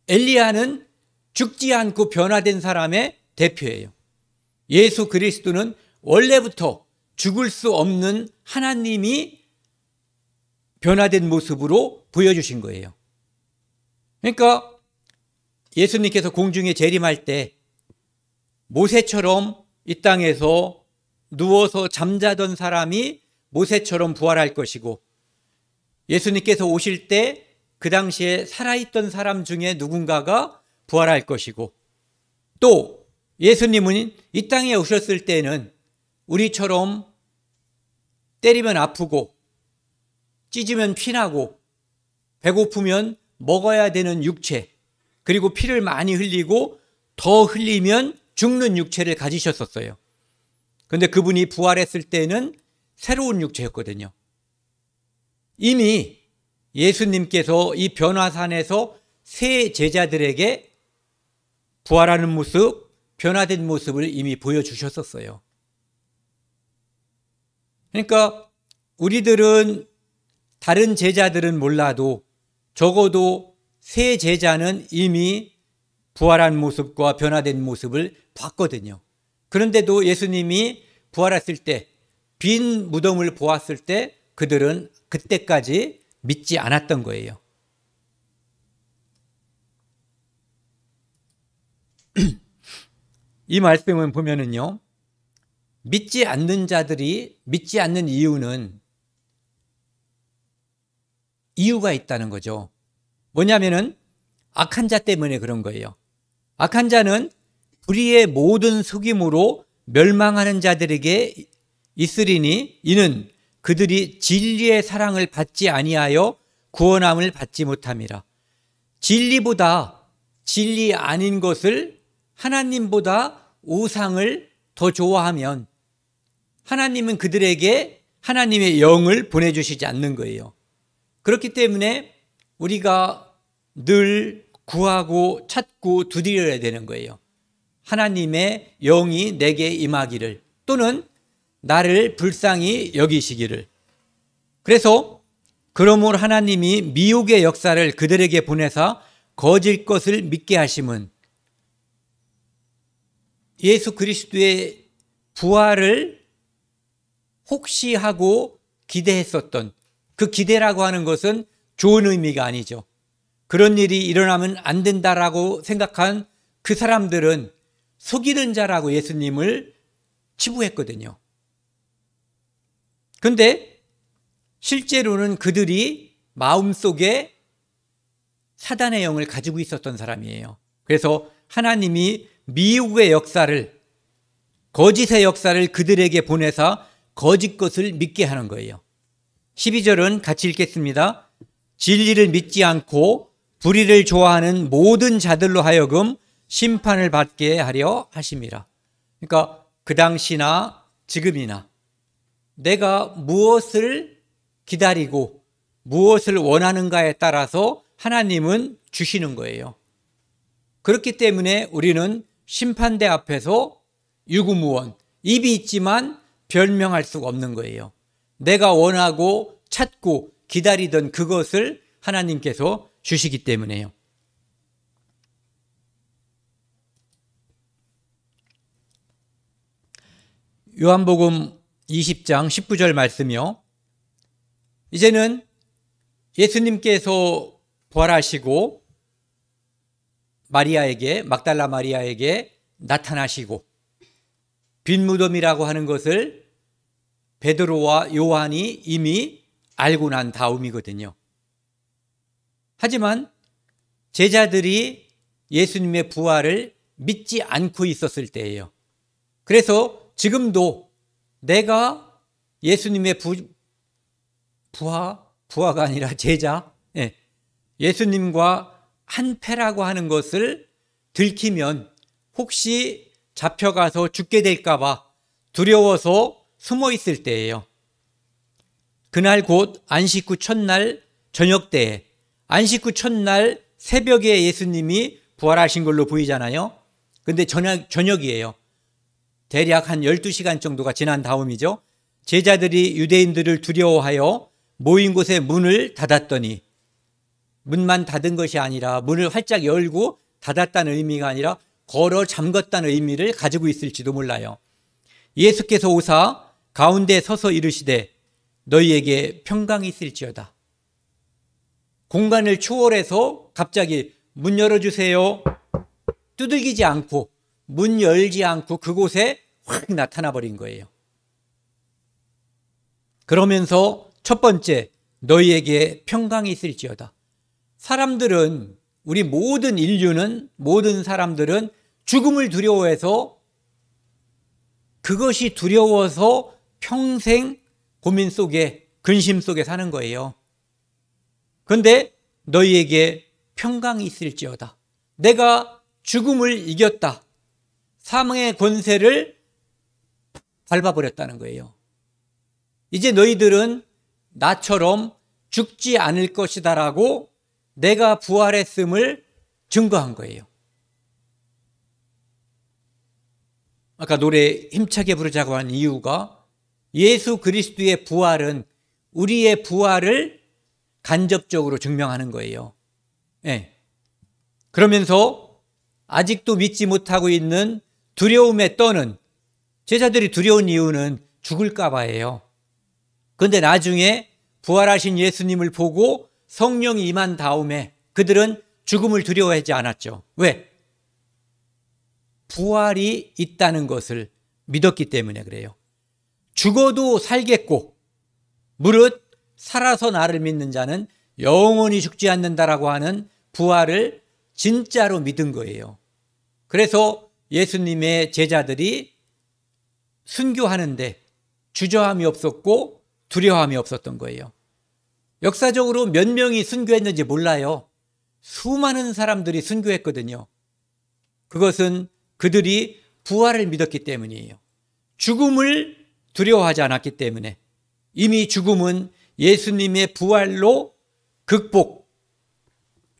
엘리야는 죽지 않고 변화된 사람의 대표예요. 예수 그리스도는 원래부터 죽을 수 없는 하나님이 변화된 모습으로 보여주신 거예요. 그러니까 예수님께서 공중에 재림할 때 모세처럼 이 땅에서 누워서 잠자던 사람이 모세처럼 부활할 것이고, 예수님께서 오실 때 그 당시에 살아있던 사람 중에 누군가가 부활할 것이고, 또 예수님은 이 땅에 오셨을 때는 우리처럼 때리면 아프고 찢으면 피나고 배고프면 먹어야 되는 육체, 그리고 피를 많이 흘리고 더 흘리면 죽는 육체를 가지셨었어요. 그런데 그분이 부활했을 때는 새로운 육체였거든요. 이미 예수님께서 이 변화산에서 세 제자들에게 부활하는 모습, 변화된 모습을 이미 보여주셨었어요. 그러니까 우리들은, 다른 제자들은 몰라도 적어도 세 제자는 이미 부활한 모습과 변화된 모습을 봤거든요. 그런데도 예수님이 부활했을 때, 빈 무덤을 보았을 때 그들은 그때까지 믿지 않았던 거예요. 이 말씀을 보면은요, 믿지 않는 자들이 믿지 않는 이유는 이유가 있다는 거죠. 뭐냐면은 악한 자 때문에 그런 거예요. 악한 자는 불의의 모든 속임으로 멸망하는 자들에게 있으리니 이는 그들이 진리의 사랑을 받지 아니하여 구원함을 받지 못함이라. 진리보다 진리 아닌 것을, 하나님보다 우상을 더 좋아하면 하나님은 그들에게 하나님의 영을 보내주시지 않는 거예요. 그렇기 때문에 우리가 늘 구하고 찾고 두드려야 되는 거예요. 하나님의 영이 내게 임하기를, 또는 나를 불쌍히 여기시기를. 그래서 그러므로 하나님이 미혹의 역사를 그들에게 보내사 거짓 것을 믿게 하심은, 예수 그리스도의 부활을 혹시 하고 기대했었던 그 기대라고 하는 것은 좋은 의미가 아니죠. 그런 일이 일어나면 안 된다라고 생각한 그 사람들은 속이는 자라고 예수님을 치부했거든요. 그런데 실제로는 그들이 마음속에 사단의 영을 가지고 있었던 사람이에요. 그래서 하나님이 미혹의 역사를, 거짓의 역사를 그들에게 보내사 거짓 것을 믿게 하는 거예요. 12절은 같이 읽겠습니다. 진리를 믿지 않고 불의를 좋아하는 모든 자들로 하여금 심판을 받게 하려 하심이라. 그러니까 그 당시나 지금이나 내가 무엇을 기다리고 무엇을 원하는가에 따라서 하나님은 주시는 거예요. 그렇기 때문에 우리는 심판대 앞에서 유구무원, 입이 있지만 변명할 수가 없는 거예요. 내가 원하고 찾고 기다리던 그것을 하나님께서 주시기 때문에요. 요한복음 20장 19절 말씀이요. 이제는 예수님께서 부활하시고 마리아에게, mag달라 마리아에게 나타나시고 빈 무덤이라고 하는 것을 베드로와 요한이 이미 알고 난 다음이거든요. 하지만 제자들이 예수님의 부활을 믿지 않고 있었을 때예요. 그래서 지금도 내가 예수님의 부하가 아니라 제자, 예수님과 한패라고 하는 것을 들키면 혹시 잡혀가서 죽게 될까봐 두려워서 숨어 있을 때예요. 그날 곧 안식 후 첫날 저녁 때에, 안식 후 첫날 새벽에 예수님이 부활하신 걸로 보이잖아요. 근데 저녁이에요. 대략 한 12시간 정도가 지난 다음이죠. 제자들이 유대인들을 두려워하여 모인 곳에 문을 닫았더니, 문만 닫은 것이 아니라 문을 활짝 열고 닫았다는 의미가 아니라 걸어 잠갔다는 의미를 가지고 있을지도 몰라요. 예수께서 오사 가운데 서서 이르시되 너희에게 평강이 있을지어다. 공간을 초월해서 갑자기 문 열어주세요. 두들기지 않고 문 열지 않고 그곳에 확 나타나 버린 거예요. 그러면서 첫 번째, 너희에게 평강이 있을지어다. 사람들은, 우리 모든 인류는, 모든 사람들은 죽음을 두려워해서, 그것이 두려워서 평생 고민 속에, 근심 속에 사는 거예요. 그런데 너희에게 평강이 있을지어다. 내가 죽음을 이겼다. 사망의 권세를 밟아버렸다는 거예요. 이제 너희들은 나처럼 죽지 않을 것이다라고 내가 부활했음을 증거한 거예요. 아까 노래 힘차게 부르자고 한 이유가 예수 그리스도의 부활은 우리의 부활을 간접적으로 증명하는 거예요. 그러면서 아직도 믿지 못하고 있는 두려움에 떠는, 제자들이 두려운 이유는 죽을까 봐예요. 그런데 나중에 부활하신 예수님을 보고 성령이 임한 다음에 그들은 죽음을 두려워하지 않았죠. 왜? 부활이 있다는 것을 믿었기 때문에 그래요. 죽어도 살겠고 무릇 살아서 나를 믿는 자는 영원히 죽지 않는다라고 하는 부활을 진짜로 믿은 거예요. 그래서 예수님의 제자들이 순교하는데 주저함이 없었고 두려움이 없었던 거예요. 역사적으로 몇 명이 순교했는지 몰라요. 수많은 사람들이 순교했거든요. 그것은 그들이 부활을 믿었기 때문이에요. 죽음을 두려워하지 않았기 때문에, 이미 죽음은 예수님의 부활로 극복,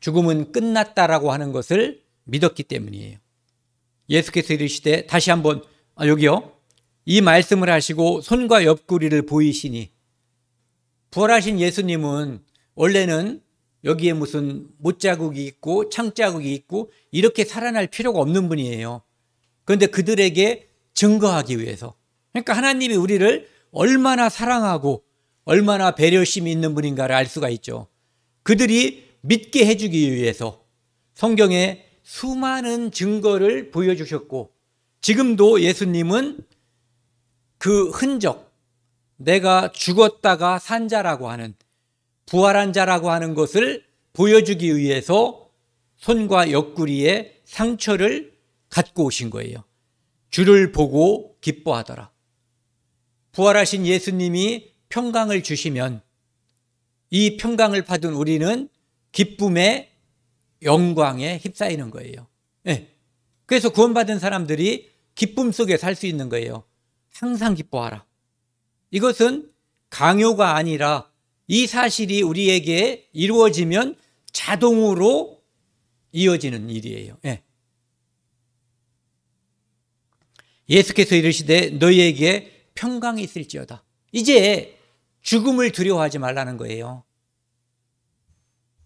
죽음은 끝났다라고 하는 것을 믿었기 때문이에요. 예수께서 이르시되, 다시 한번, 여기요. 이 말씀을 하시고 손과 옆구리를 보이시니, 부활하신 예수님은 원래는 여기에 무슨 못자국이 있고 창자국이 있고 이렇게 살아날 필요가 없는 분이에요. 그런데 그들에게 증거하기 위해서, 그러니까 하나님이 우리를 얼마나 사랑하고 얼마나 배려심이 있는 분인가를 알 수가 있죠. 그들이 믿게 해주기 위해서 성경에 수많은 증거를 보여주셨고, 지금도 예수님은 그 흔적, 내가 죽었다가 산 자라고 하는, 부활한 자라고 하는 것을 보여주기 위해서 손과 옆구리에 상처를 갖고 오신 거예요. 주를 보고 기뻐하더라. 부활하신 예수님이 평강을 주시면 이 평강을 받은 우리는 기쁨의 영광에 휩싸이는 거예요. 그래서 구원받은 사람들이 기쁨 속에 살 수 있는 거예요. 항상 기뻐하라. 이것은 강요가 아니라 이 사실이 우리에게 이루어지면 자동으로 이어지는 일이에요. 예수께서 이르시되 너희에게 평강이 있을지어다. 이제 죽음을 두려워하지 말라는 거예요.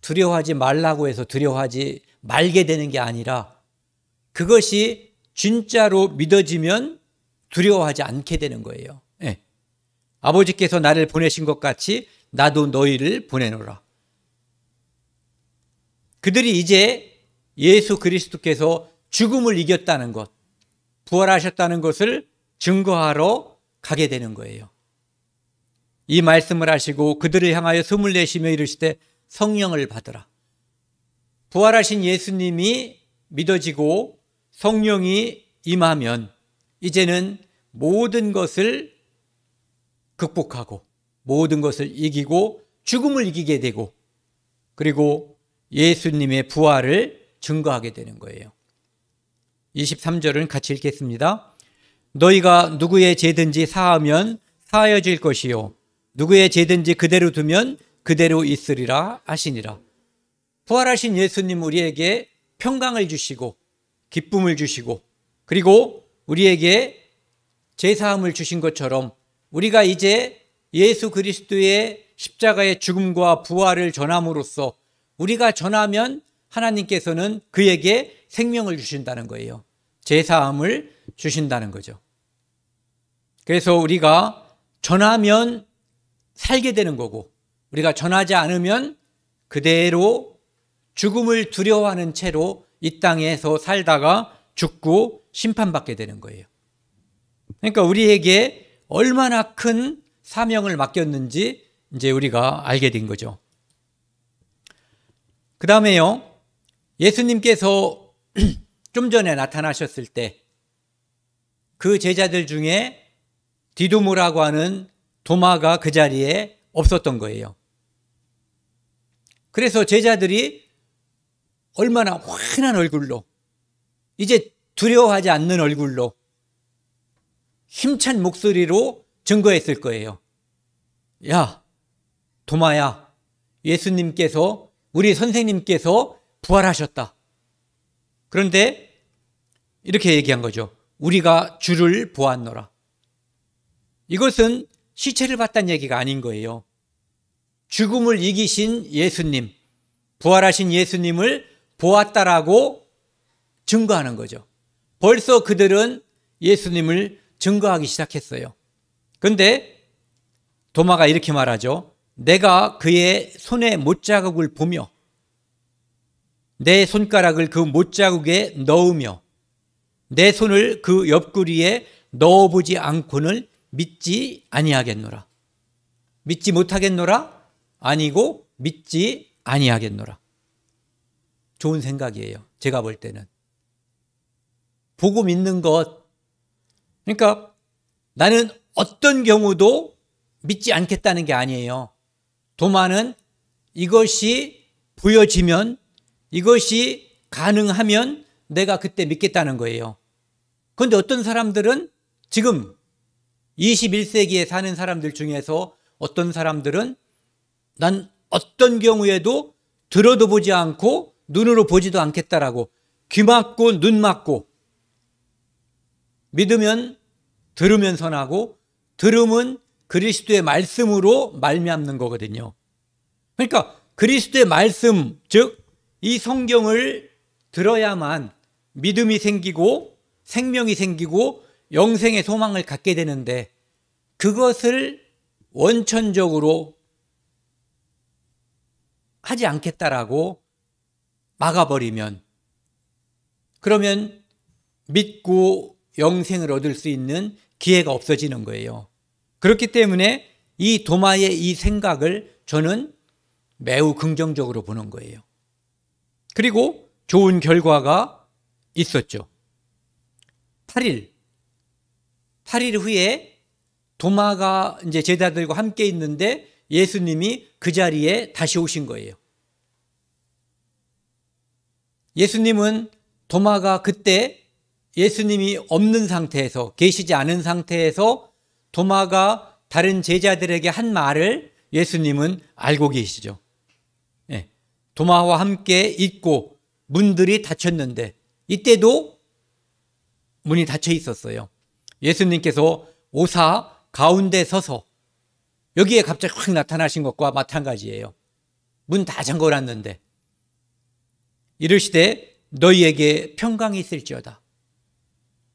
두려워하지 말라고 해서 두려워하지 말게 되는 게 아니라, 그것이 진짜로 믿어지면 두려워하지 않게 되는 거예요. 아버지께서 나를 보내신 것 같이 나도 너희를 보내노라. 그들이 이제 예수 그리스도께서 죽음을 이겼다는 것, 부활하셨다는 것을 증거하러 가게 되는 거예요. 이 말씀을 하시고 그들을 향하여 숨을 내쉬며 이르시되 성령을 받으라. 부활하신 예수님이 믿어지고 성령이 임하면 이제는 모든 것을 극복하고 모든 것을 이기고 죽음을 이기게 되고 그리고 예수님의 부활을 증거하게 되는 거예요. 23절은 같이 읽겠습니다. 너희가 누구의 죄든지 사하면 사하여질 것이요 누구의 죄든지 그대로 두면 그대로 있으리라 하시니라. 부활하신 예수님 우리에게 평강을 주시고 기쁨을 주시고 그리고 우리에게 죄사함을 주신 것처럼 우리가 이제 예수 그리스도의 십자가의 죽음과 부활을 전함으로써 우리가 전하면 하나님께서는 그에게 생명을 주신다는 거예요. 죄사함을 주신다는 거죠. 그래서 우리가 전하면 살게 되는 거고 우리가 전하지 않으면 그대로 죽음을 두려워하는 채로 이 땅에서 살다가 죽고 심판받게 되는 거예요. 그러니까 우리에게 얼마나 큰 사명을 맡겼는지 이제 우리가 알게 된 거죠. 그 다음에요, 예수님께서 좀 전에 나타나셨을 때 그 제자들 중에 디두모라고 하는 도마가 그 자리에 없었던 거예요. 그래서 제자들이 얼마나 환한 얼굴로 이제 두려워하지 않는 얼굴로 힘찬 목소리로 증거했을 거예요. 야, 도마야, 예수님께서 우리 선생님께서 부활하셨다. 그런데 이렇게 얘기한 거죠. 우리가 주를 보았노라. 이것은 시체를 봤다는 얘기가 아닌 거예요. 죽음을 이기신 예수님, 부활하신 예수님을 보았다라고 증거하는 거죠. 벌써 그들은 예수님을 증거하기 시작했어요. 그런데 도마가 이렇게 말하죠. 내가 그의 손에 못자국을 보며 내 손가락을 그 못자국에 넣으며 내 손을 그 옆구리에 넣어보지 않고는 믿지 아니하겠노라. 믿지 못하겠노라? 아니고 믿지 아니하겠노라. 좋은 생각이에요. 제가 볼 때는. 보고 믿는 것. 그러니까 나는 어떤 경우도 믿지 않겠다는 게 아니에요. 도마는 이것이 보여지면, 이것이 가능하면 내가 그때 믿겠다는 거예요. 그런데 어떤 사람들은 지금 21세기에 사는 사람들 중에서 어떤 사람들은 난 어떤 경우에도 들어도 보지 않고 눈으로 보지도 않겠다라고 귀 막고 눈 막고 믿으면 들으면 선하고 들음은 그리스도의 말씀으로 말미암는 거거든요. 그러니까 그리스도의 말씀, 즉 이 성경을 들어야만 믿음이 생기고 생명이 생기고 영생의 소망을 갖게 되는데 그것을 원천적으로 하지 않겠다라고 막아버리면 그러면 믿고 영생을 얻을 수 있는 기회가 없어지는 거예요. 그렇기 때문에 이 도마의 이 생각을 저는 매우 긍정적으로 보는 거예요. 그리고 좋은 결과가 있었죠. 8일 후에 도마가 이제 제자들과 함께 있는데 예수님이 그 자리에 다시 오신 거예요. 예수님은 도마가 그때 예수님이 없는 상태에서 계시지 않은 상태에서 도마가 다른 제자들에게 한 말을 예수님은 알고 계시죠. 네. 도마와 함께 있고 문들이 닫혔는데 이때도 문이 닫혀 있었어요. 예수님께서 오사 가운데 서서 여기에 갑자기 확 나타나신 것과 마찬가지예요. 문 다 잠궈놨는데 이르시되 너희에게 평강이 있을지어다.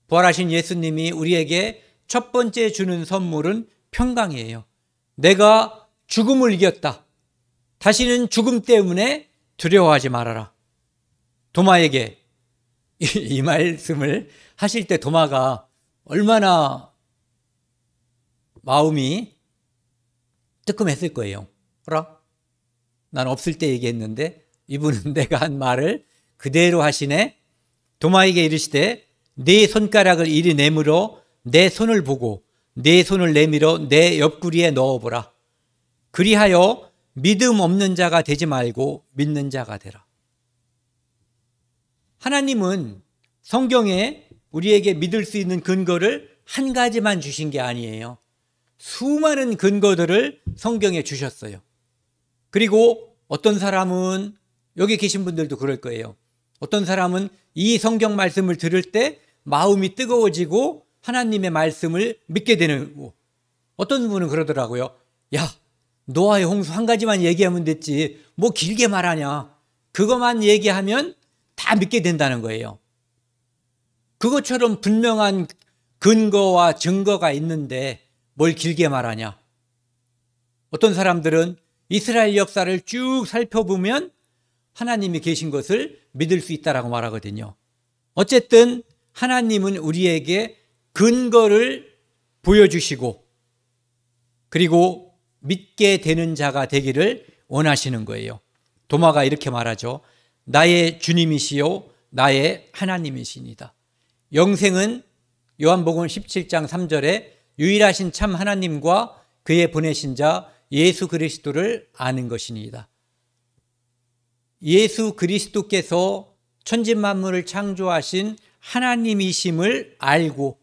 부활하신 예수님이 우리에게 첫 번째 주는 선물은 평강이에요. 내가 죽음을 이겼다. 다시는 죽음 때문에 두려워하지 말아라. 도마에게 이 말씀을 하실 때 도마가 얼마나 마음이 뜨끔했을 거예요. 어라? 난 없을 때 얘기했는데 이분은 내가 한 말을 그대로 하시네. 도마에게 이르시되 네 손가락을 이리 내밀어 내 손을 보고 네 손을 내밀어 내 옆구리에 넣어보라. 그리하여 믿음 없는 자가 되지 말고 믿는 자가 되라. 하나님은 성경에 우리에게 믿을 수 있는 근거를 한 가지만 주신 게 아니에요. 수많은 근거들을 성경에 주셨어요. 그리고 어떤 사람은, 여기 계신 분들도 그럴 거예요. 어떤 사람은 이 성경 말씀을 들을 때 마음이 뜨거워지고 하나님의 말씀을 믿게 되는 거고, 어떤 분은 그러더라고요. 야, 노아의 홍수 한 가지만 얘기하면 됐지 뭐 길게 말하냐. 그것만 얘기하면 다 믿게 된다는 거예요. 그것처럼 분명한 근거와 증거가 있는데 뭘 길게 말하냐. 어떤 사람들은 이스라엘 역사를 쭉 살펴보면 하나님이 계신 것을 믿을 수 있다라고 말하거든요. 어쨌든 하나님은 우리에게 근거를 보여주시고 그리고 믿게 되는 자가 되기를 원하시는 거예요. 도마가 이렇게 말하죠. 나의 주님이시요 나의 하나님이시니다. 영생은 요한복음 17장 3절에 유일하신 참 하나님과 그의 보내신 자 예수 그리스도를 아는 것이니이다. 예수 그리스도께서 천지만물을 창조하신 하나님이심을 알고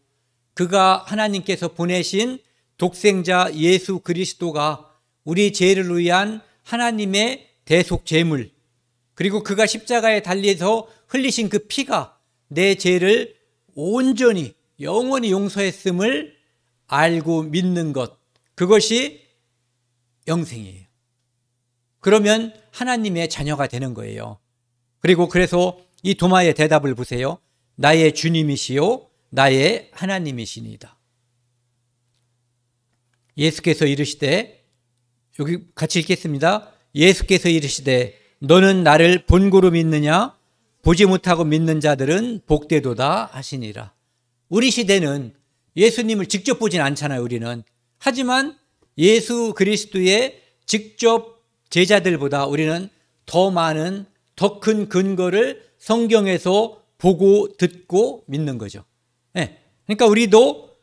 그가 하나님께서 보내신 독생자 예수 그리스도가 우리 죄를 위한 하나님의 대속 제물, 그리고 그가 십자가에 달려서 흘리신 그 피가 내 죄를 온전히 영원히 용서했음을 알고 믿는 것, 그것이 영생이에요. 그러면 하나님의 자녀가 되는 거예요. 그리고 그래서 이 도마의 대답을 보세요. 나의 주님이시요 나의 하나님이시니이다. 예수께서 이르시되, 여기 같이 읽겠습니다. 예수께서 이르시되 너는 나를 본고로 믿느냐? 보지 못하고 믿는 자들은 복되도다 하시니라. 우리 시대는 예수님을 직접 보진 않잖아요, 우리는. 하지만 예수 그리스도의 직접 제자들보다 우리는 더 많은, 더 큰 근거를 성경에서 보고 듣고 믿는 거죠. 네. 그러니까 우리도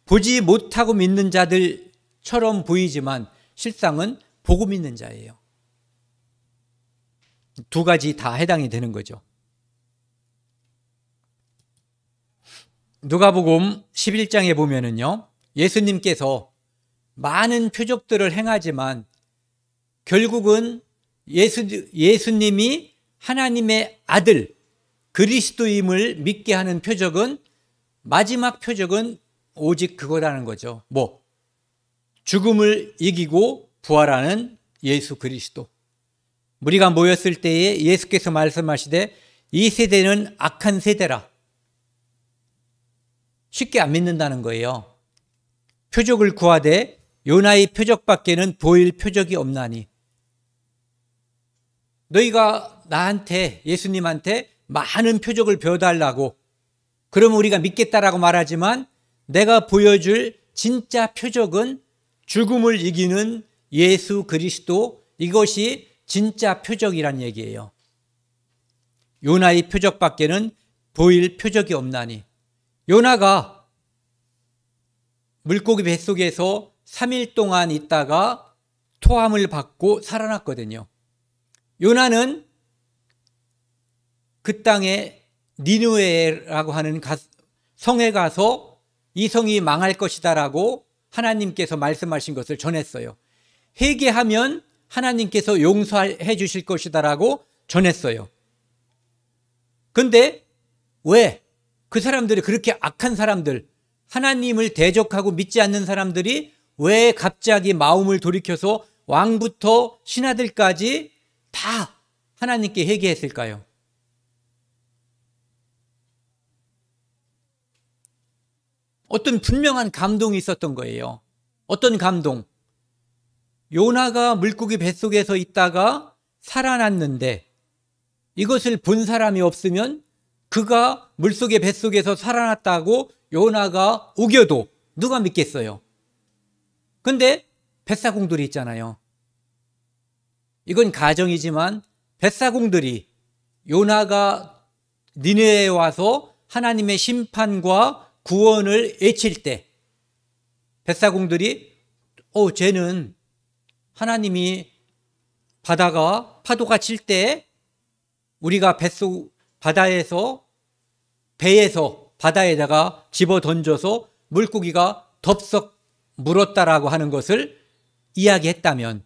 보지 못하고 믿는 자들처럼 보이지만 실상은 보고 믿는 자예요. 두 가지 다 해당이 되는 거죠. 누가복음 11장에 보면은요, 예수님께서 많은 표적들을 행하지만 결국은 예수님이 하나님의 아들 그리스도임을 믿게 하는 표적은, 마지막 표적은 오직 그거라는 거죠. 뭐? 죽음을 이기고 부활하는 예수 그리스도. 무리가 모였을 때에 예수께서 말씀하시되 이 세대는 악한 세대라. 쉽게 안 믿는다는 거예요. 표적을 구하되 요나의 표적밖에는 보일 표적이 없나니. 너희가 나한테, 예수님한테 많은 표적을 배워달라고, 그러면 우리가 믿겠다라고 말하지만 내가 보여줄 진짜 표적은 죽음을 이기는 예수 그리스도, 이것이 진짜 표적이란 얘기예요. 요나의 표적밖에는 보일 표적이 없나니. 요나가 물고기 뱃속에서 3일 동안 있다가 토함을 받고 살아났거든요. 요나는 그 땅에 니느웨라고 하는 성에 가서 이 성이 망할 것이다라고 하나님께서 말씀하신 것을 전했어요. 회개하면 하나님께서 용서해 주실 것이다라고 전했어요. 근데 왜 그 사람들이, 그렇게 악한 사람들, 하나님을 대적하고 믿지 않는 사람들이 왜 갑자기 마음을 돌이켜서 왕부터 신하들까지 다 하나님께 회개했을까요? 어떤 분명한 감동이 있었던 거예요. 어떤 감동? 요나가 물고기 뱃속에서 있다가 살아났는데 이것을 본 사람이 없으면 그가 물속의 뱃속에서 살아났다고 요나가 우겨도 누가 믿겠어요? 근데 뱃사공들이 있잖아요. 이건 가정이지만 뱃사공들이 요나가 니느웨에 와서 하나님의 심판과 구원을 외칠 때 뱃사공들이 쟤는 하나님이 바다가 파도가 칠 때 우리가 바다에서 배에서 바다에다가 집어 던져서 물고기가 덥석 물었다라고 하는 것을 이야기했다면,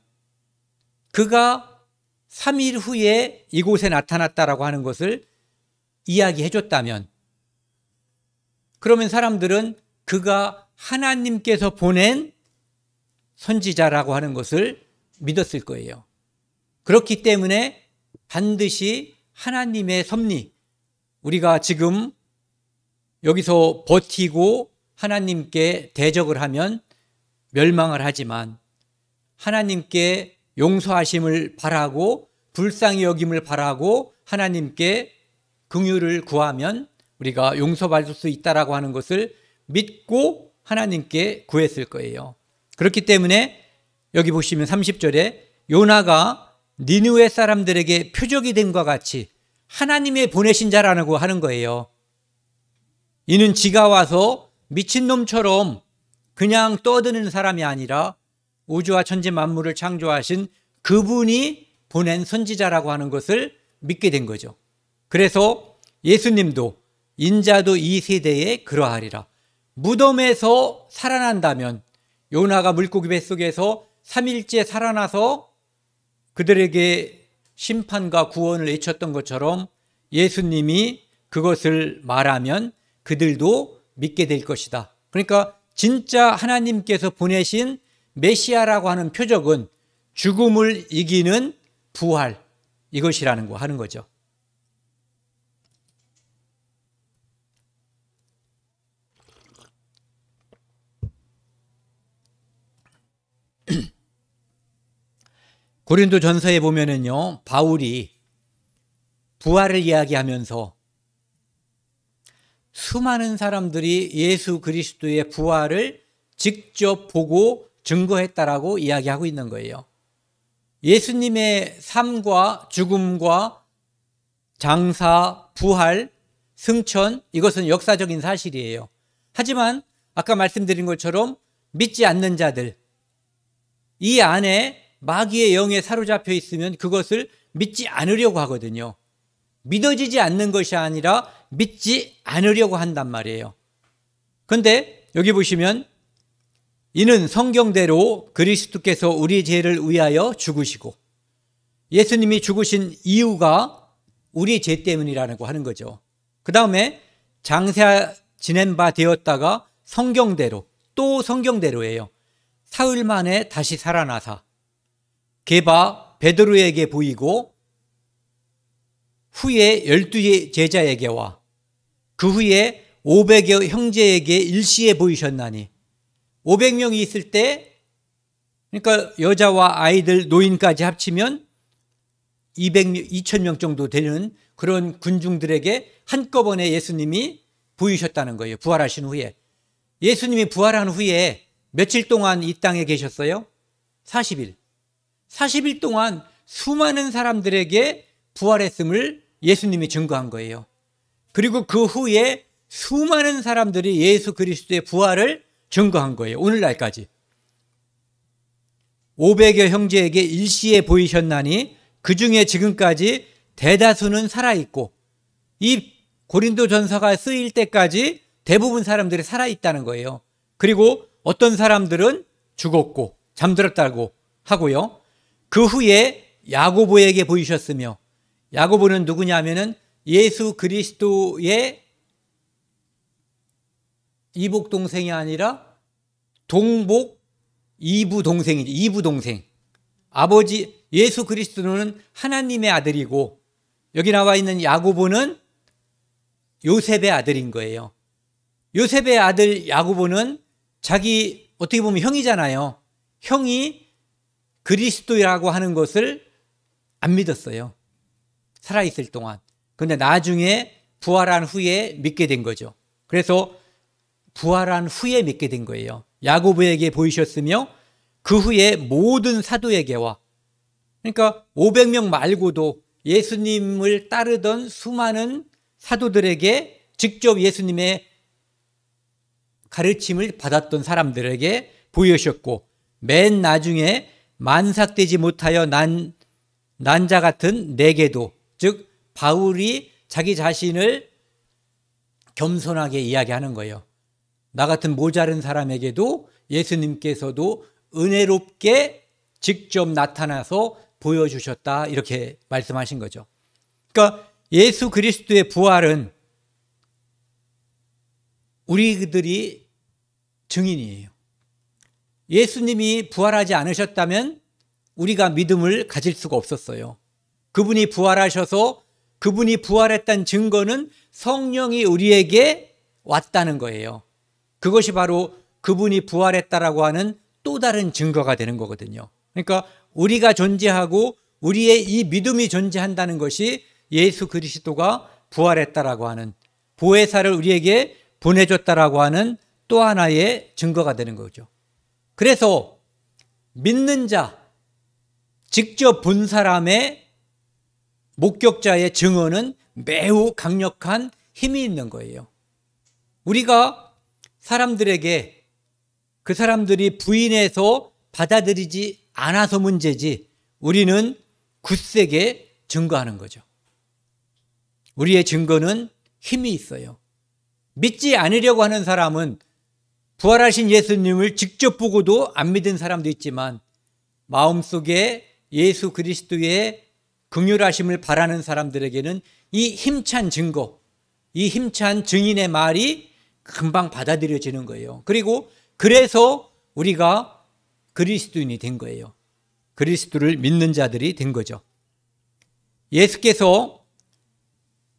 그가 3일 후에 이곳에 나타났다라고 하는 것을 이야기해 줬다면, 그러면 사람들은 그가 하나님께서 보낸 선지자라고 하는 것을 믿었을 거예요. 그렇기 때문에 반드시 하나님의 섭리, 우리가 지금 여기서 버티고 하나님께 대적을 하면 멸망을 하지만 하나님께 용서하심을 바라고 불쌍히 여김을 바라고 하나님께 긍휼을 구하면 우리가 용서받을 수 있다라고 하는 것을 믿고 하나님께 구했을 거예요. 그렇기 때문에 여기 보시면 30절에 요나가 니느웨 사람들에게 표적이 됨과 같이 하나님의 보내신 자라고 하는 거예요. 이는 지가 와서 미친놈처럼 그냥 떠드는 사람이 아니라 우주와 천지 만물을 창조하신 그분이 보낸 선지자라고 하는 것을 믿게 된 거죠. 그래서 예수님도 인자도 이 세대에 그러하리라. 무덤에서 살아난다면, 요나가 물고기 뱃속에서 3일째 살아나서 그들에게 심판과 구원을 외쳤던 것처럼 예수님이 그것을 말하면 그들도 믿게 될 것이다. 그러니까 진짜 하나님께서 보내신 메시아라고 하는 표적은 죽음을 이기는 부활, 이것이라는 거 하는 거죠. 고린도전서에 보면은요, 바울이 부활을 이야기하면서 수많은 사람들이 예수 그리스도의 부활을 직접 보고 증거했다라고 이야기하고 있는 거예요. 예수님의 삶과 죽음과 장사, 부활, 승천, 이것은 역사적인 사실이에요. 하지만 아까 말씀드린 것처럼 믿지 않는 자들, 이 안에 마귀의 영에 사로잡혀 있으면 그것을 믿지 않으려고 하거든요. 믿어지지 않는 것이 아니라 믿지 않으려고 한단 말이에요. 그런데 여기 보시면 이는 성경대로 그리스도께서 우리 죄를 위하여 죽으시고, 예수님이 죽으신 이유가 우리 죄 때문이라고 하는 거죠. 그 다음에 장사 지낸 바 되었다가 성경대로, 또 성경대로예요. 사흘 만에 다시 살아나사 게바 베드로에게 보이고 후에 12 제자에게와 그 후에 500여 형제에게 일시에 보이셨나니, 500명이 있을 때, 그러니까 여자와 아이들, 노인까지 합치면 2000명 정도 되는 그런 군중들에게 한꺼번에 예수님이 보이셨다는 거예요. 부활하신 후에. 예수님이 부활한 후에 며칠 동안 이 땅에 계셨어요? 40일. 40일 동안 수많은 사람들에게 부활했음을 예수님이 증거한 거예요. 그리고 그 후에 수많은 사람들이 예수 그리스도의 부활을 증거한 거예요. 오늘날까지. 500여 형제에게 일시에 보이셨나니 그 중에 지금까지 대다수는 살아있고, 이 고린도전서가 쓰일 때까지 대부분 사람들이 살아있다는 거예요. 그리고 어떤 사람들은 죽었고 잠들었다고 하고요. 그 후에 야고보에게 보이셨으며, 야고보는 누구냐면은 예수 그리스도의 이복 동생이 아니라 동복 이부 동생이죠. 이부 동생. 아버지 예수 그리스도는 하나님의 아들이고, 여기 나와 있는 야고보는 요셉의 아들인 거예요. 요셉의 아들 야고보는 자기 어떻게 보면 형이잖아요. 형이 그리스도라고 하는 것을 안 믿었어요. 살아있을 동안. 그런데 나중에 부활한 후에 믿게 된 거죠. 그래서 부활한 후에 믿게 된 거예요. 야고보에게 보이셨으며 그 후에 모든 사도에게와, 그러니까 500명 말고도 예수님을 따르던 수많은 사도들에게 직접 예수님의 가르침을 받았던 사람들에게 보여주셨고, 맨 나중에 만삭되지 못하여 난 자 같은 내게도, 즉 바울이 자기 자신을 겸손하게 이야기하는 거예요. 나 같은 모자른 사람에게도 예수님께서도 은혜롭게 직접 나타나서 보여주셨다, 이렇게 말씀하신 거죠. 그러니까 예수 그리스도의 부활은 우리들이 증인이에요. 예수님이 부활하지 않으셨다면 우리가 믿음을 가질 수가 없었어요. 그분이 부활하셔서 그분이 부활했다는 증거는 성령이 우리에게 왔다는 거예요. 그것이 바로 그분이 부활했다라고 하는 또 다른 증거가 되는 거거든요. 그러니까 우리가 존재하고 우리의 이 믿음이 존재한다는 것이 예수 그리스도가 부활했다라고 하는, 보혜사를 우리에게 보내줬다라고 하는 또 하나의 증거가 되는 거죠. 그래서 믿는 자, 직접 본 사람의 목격자의 증언은 매우 강력한 힘이 있는 거예요. 우리가 사람들에게 그 사람들이 부인해서 받아들이지 않아서 문제지, 우리는 굳세게 증거하는 거죠. 우리의 증거는 힘이 있어요. 믿지 않으려고 하는 사람은 부활하신 예수님을 직접 보고도 안 믿은 사람도 있지만, 마음속에 예수 그리스도의 긍휼하심을 바라는 사람들에게는 이 힘찬 증거, 이 힘찬 증인의 말이 금방 받아들여지는 거예요. 그리고 그래서 우리가 그리스도인이 된 거예요. 그리스도를 믿는 자들이 된 거죠. 예수께서,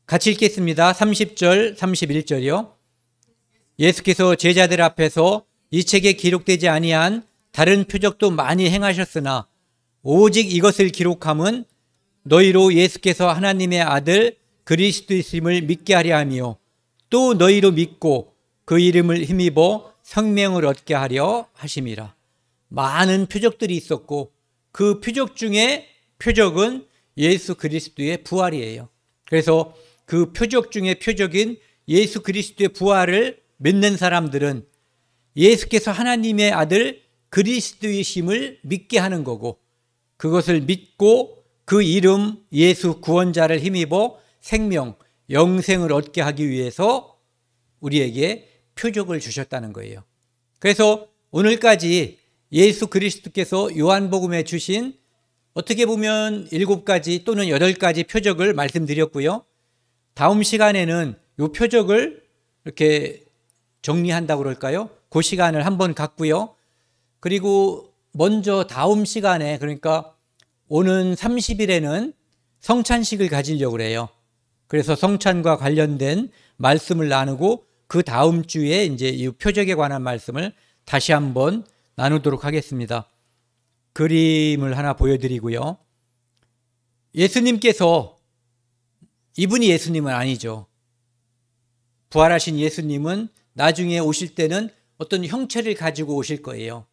같이 읽겠습니다. 30절, 31절이요. 예수께서 제자들 앞에서 이 책에 기록되지 아니한 다른 표적도 많이 행하셨으나 오직 이것을 기록함은 너희로 예수께서 하나님의 아들 그리스도이심을 믿게 하려 하며 또 너희로 믿고 그 이름을 힘입어 생명을 얻게 하려 하심이라. 많은 표적들이 있었고 그 표적 중에 표적은 예수 그리스도의 부활이에요. 그래서 그 표적 중에 표적인 예수 그리스도의 부활을 믿는 사람들은 예수께서 하나님의 아들 그리스도이심을 믿게 하는 거고, 그것을 믿고 그 이름 예수 구원자를 힘입어 생명, 영생을 얻게 하기 위해서 우리에게 표적을 주셨다는 거예요. 그래서 오늘까지 예수 그리스도께서 요한복음에 주신, 어떻게 보면 7가지 또는 8가지 표적을 말씀드렸고요. 다음 시간에는 이 표적을 이렇게 정리한다고 그럴까요? 그 시간을 한번 갖고요. 그리고 먼저 다음 시간에, 그러니까 오는 30일에는 성찬식을 가지려고 그래요. 그래서 성찬과 관련된 말씀을 나누고 그 다음 주에 이제 이 표적에 관한 말씀을 다시 한번 나누도록 하겠습니다. 그림을 하나 보여드리고요. 예수님께서, 이분이 예수님은 아니죠. 부활하신 예수님은 나중에 오실 때는 어떤 형체를 가지고 오실 거예요.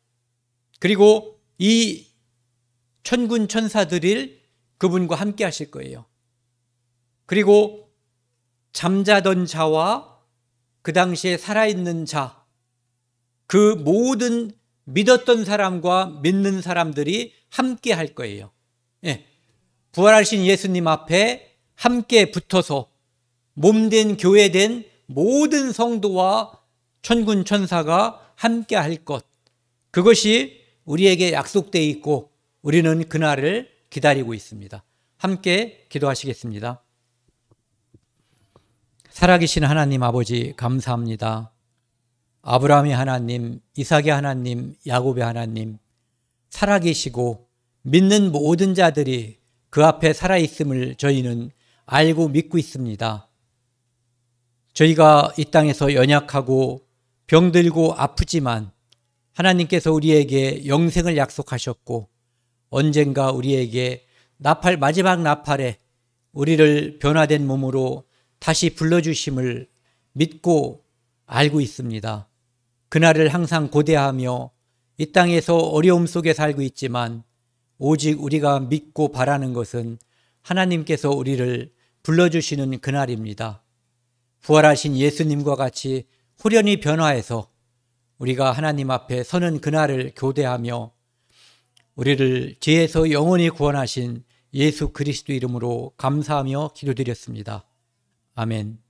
그리고 이 천군 천사들이 그분과 함께 하실 거예요. 그리고 잠자던 자와 그 당시에 살아있는 자, 그 모든 믿었던 사람과 믿는 사람들이 함께 할 거예요. 예. 부활하신 예수님 앞에 함께 붙어서 몸된 교회된 모든 성도와 천군 천사가 함께 할 것, 그것이 우리에게 약속되어 있고 우리는 그날을 기다리고 있습니다. 함께 기도하시겠습니다. 살아계신 하나님 아버지, 감사합니다. 아브라함의 하나님, 이삭의 하나님, 야곱의 하나님, 살아계시고 믿는 모든 자들이 그 앞에 살아있음을 저희는 알고 믿고 있습니다. 저희가 이 땅에서 연약하고 병들고 아프지만 하나님께서 우리에게 영생을 약속하셨고 언젠가 우리에게 마지막 나팔에 우리를 변화된 몸으로 다시 불러주심을 믿고 알고 있습니다. 그날을 항상 고대하며 이 땅에서 어려움 속에 살고 있지만 오직 우리가 믿고 바라는 것은 하나님께서 우리를 불러주시는 그날입니다. 부활하신 예수님과 같이 후련히 변화해서 우리가 하나님 앞에 서는 그날을 교대하며 우리를 죄에서 영원히 구원하신 예수 그리스도 이름으로 감사하며 기도드렸습니다. 아멘.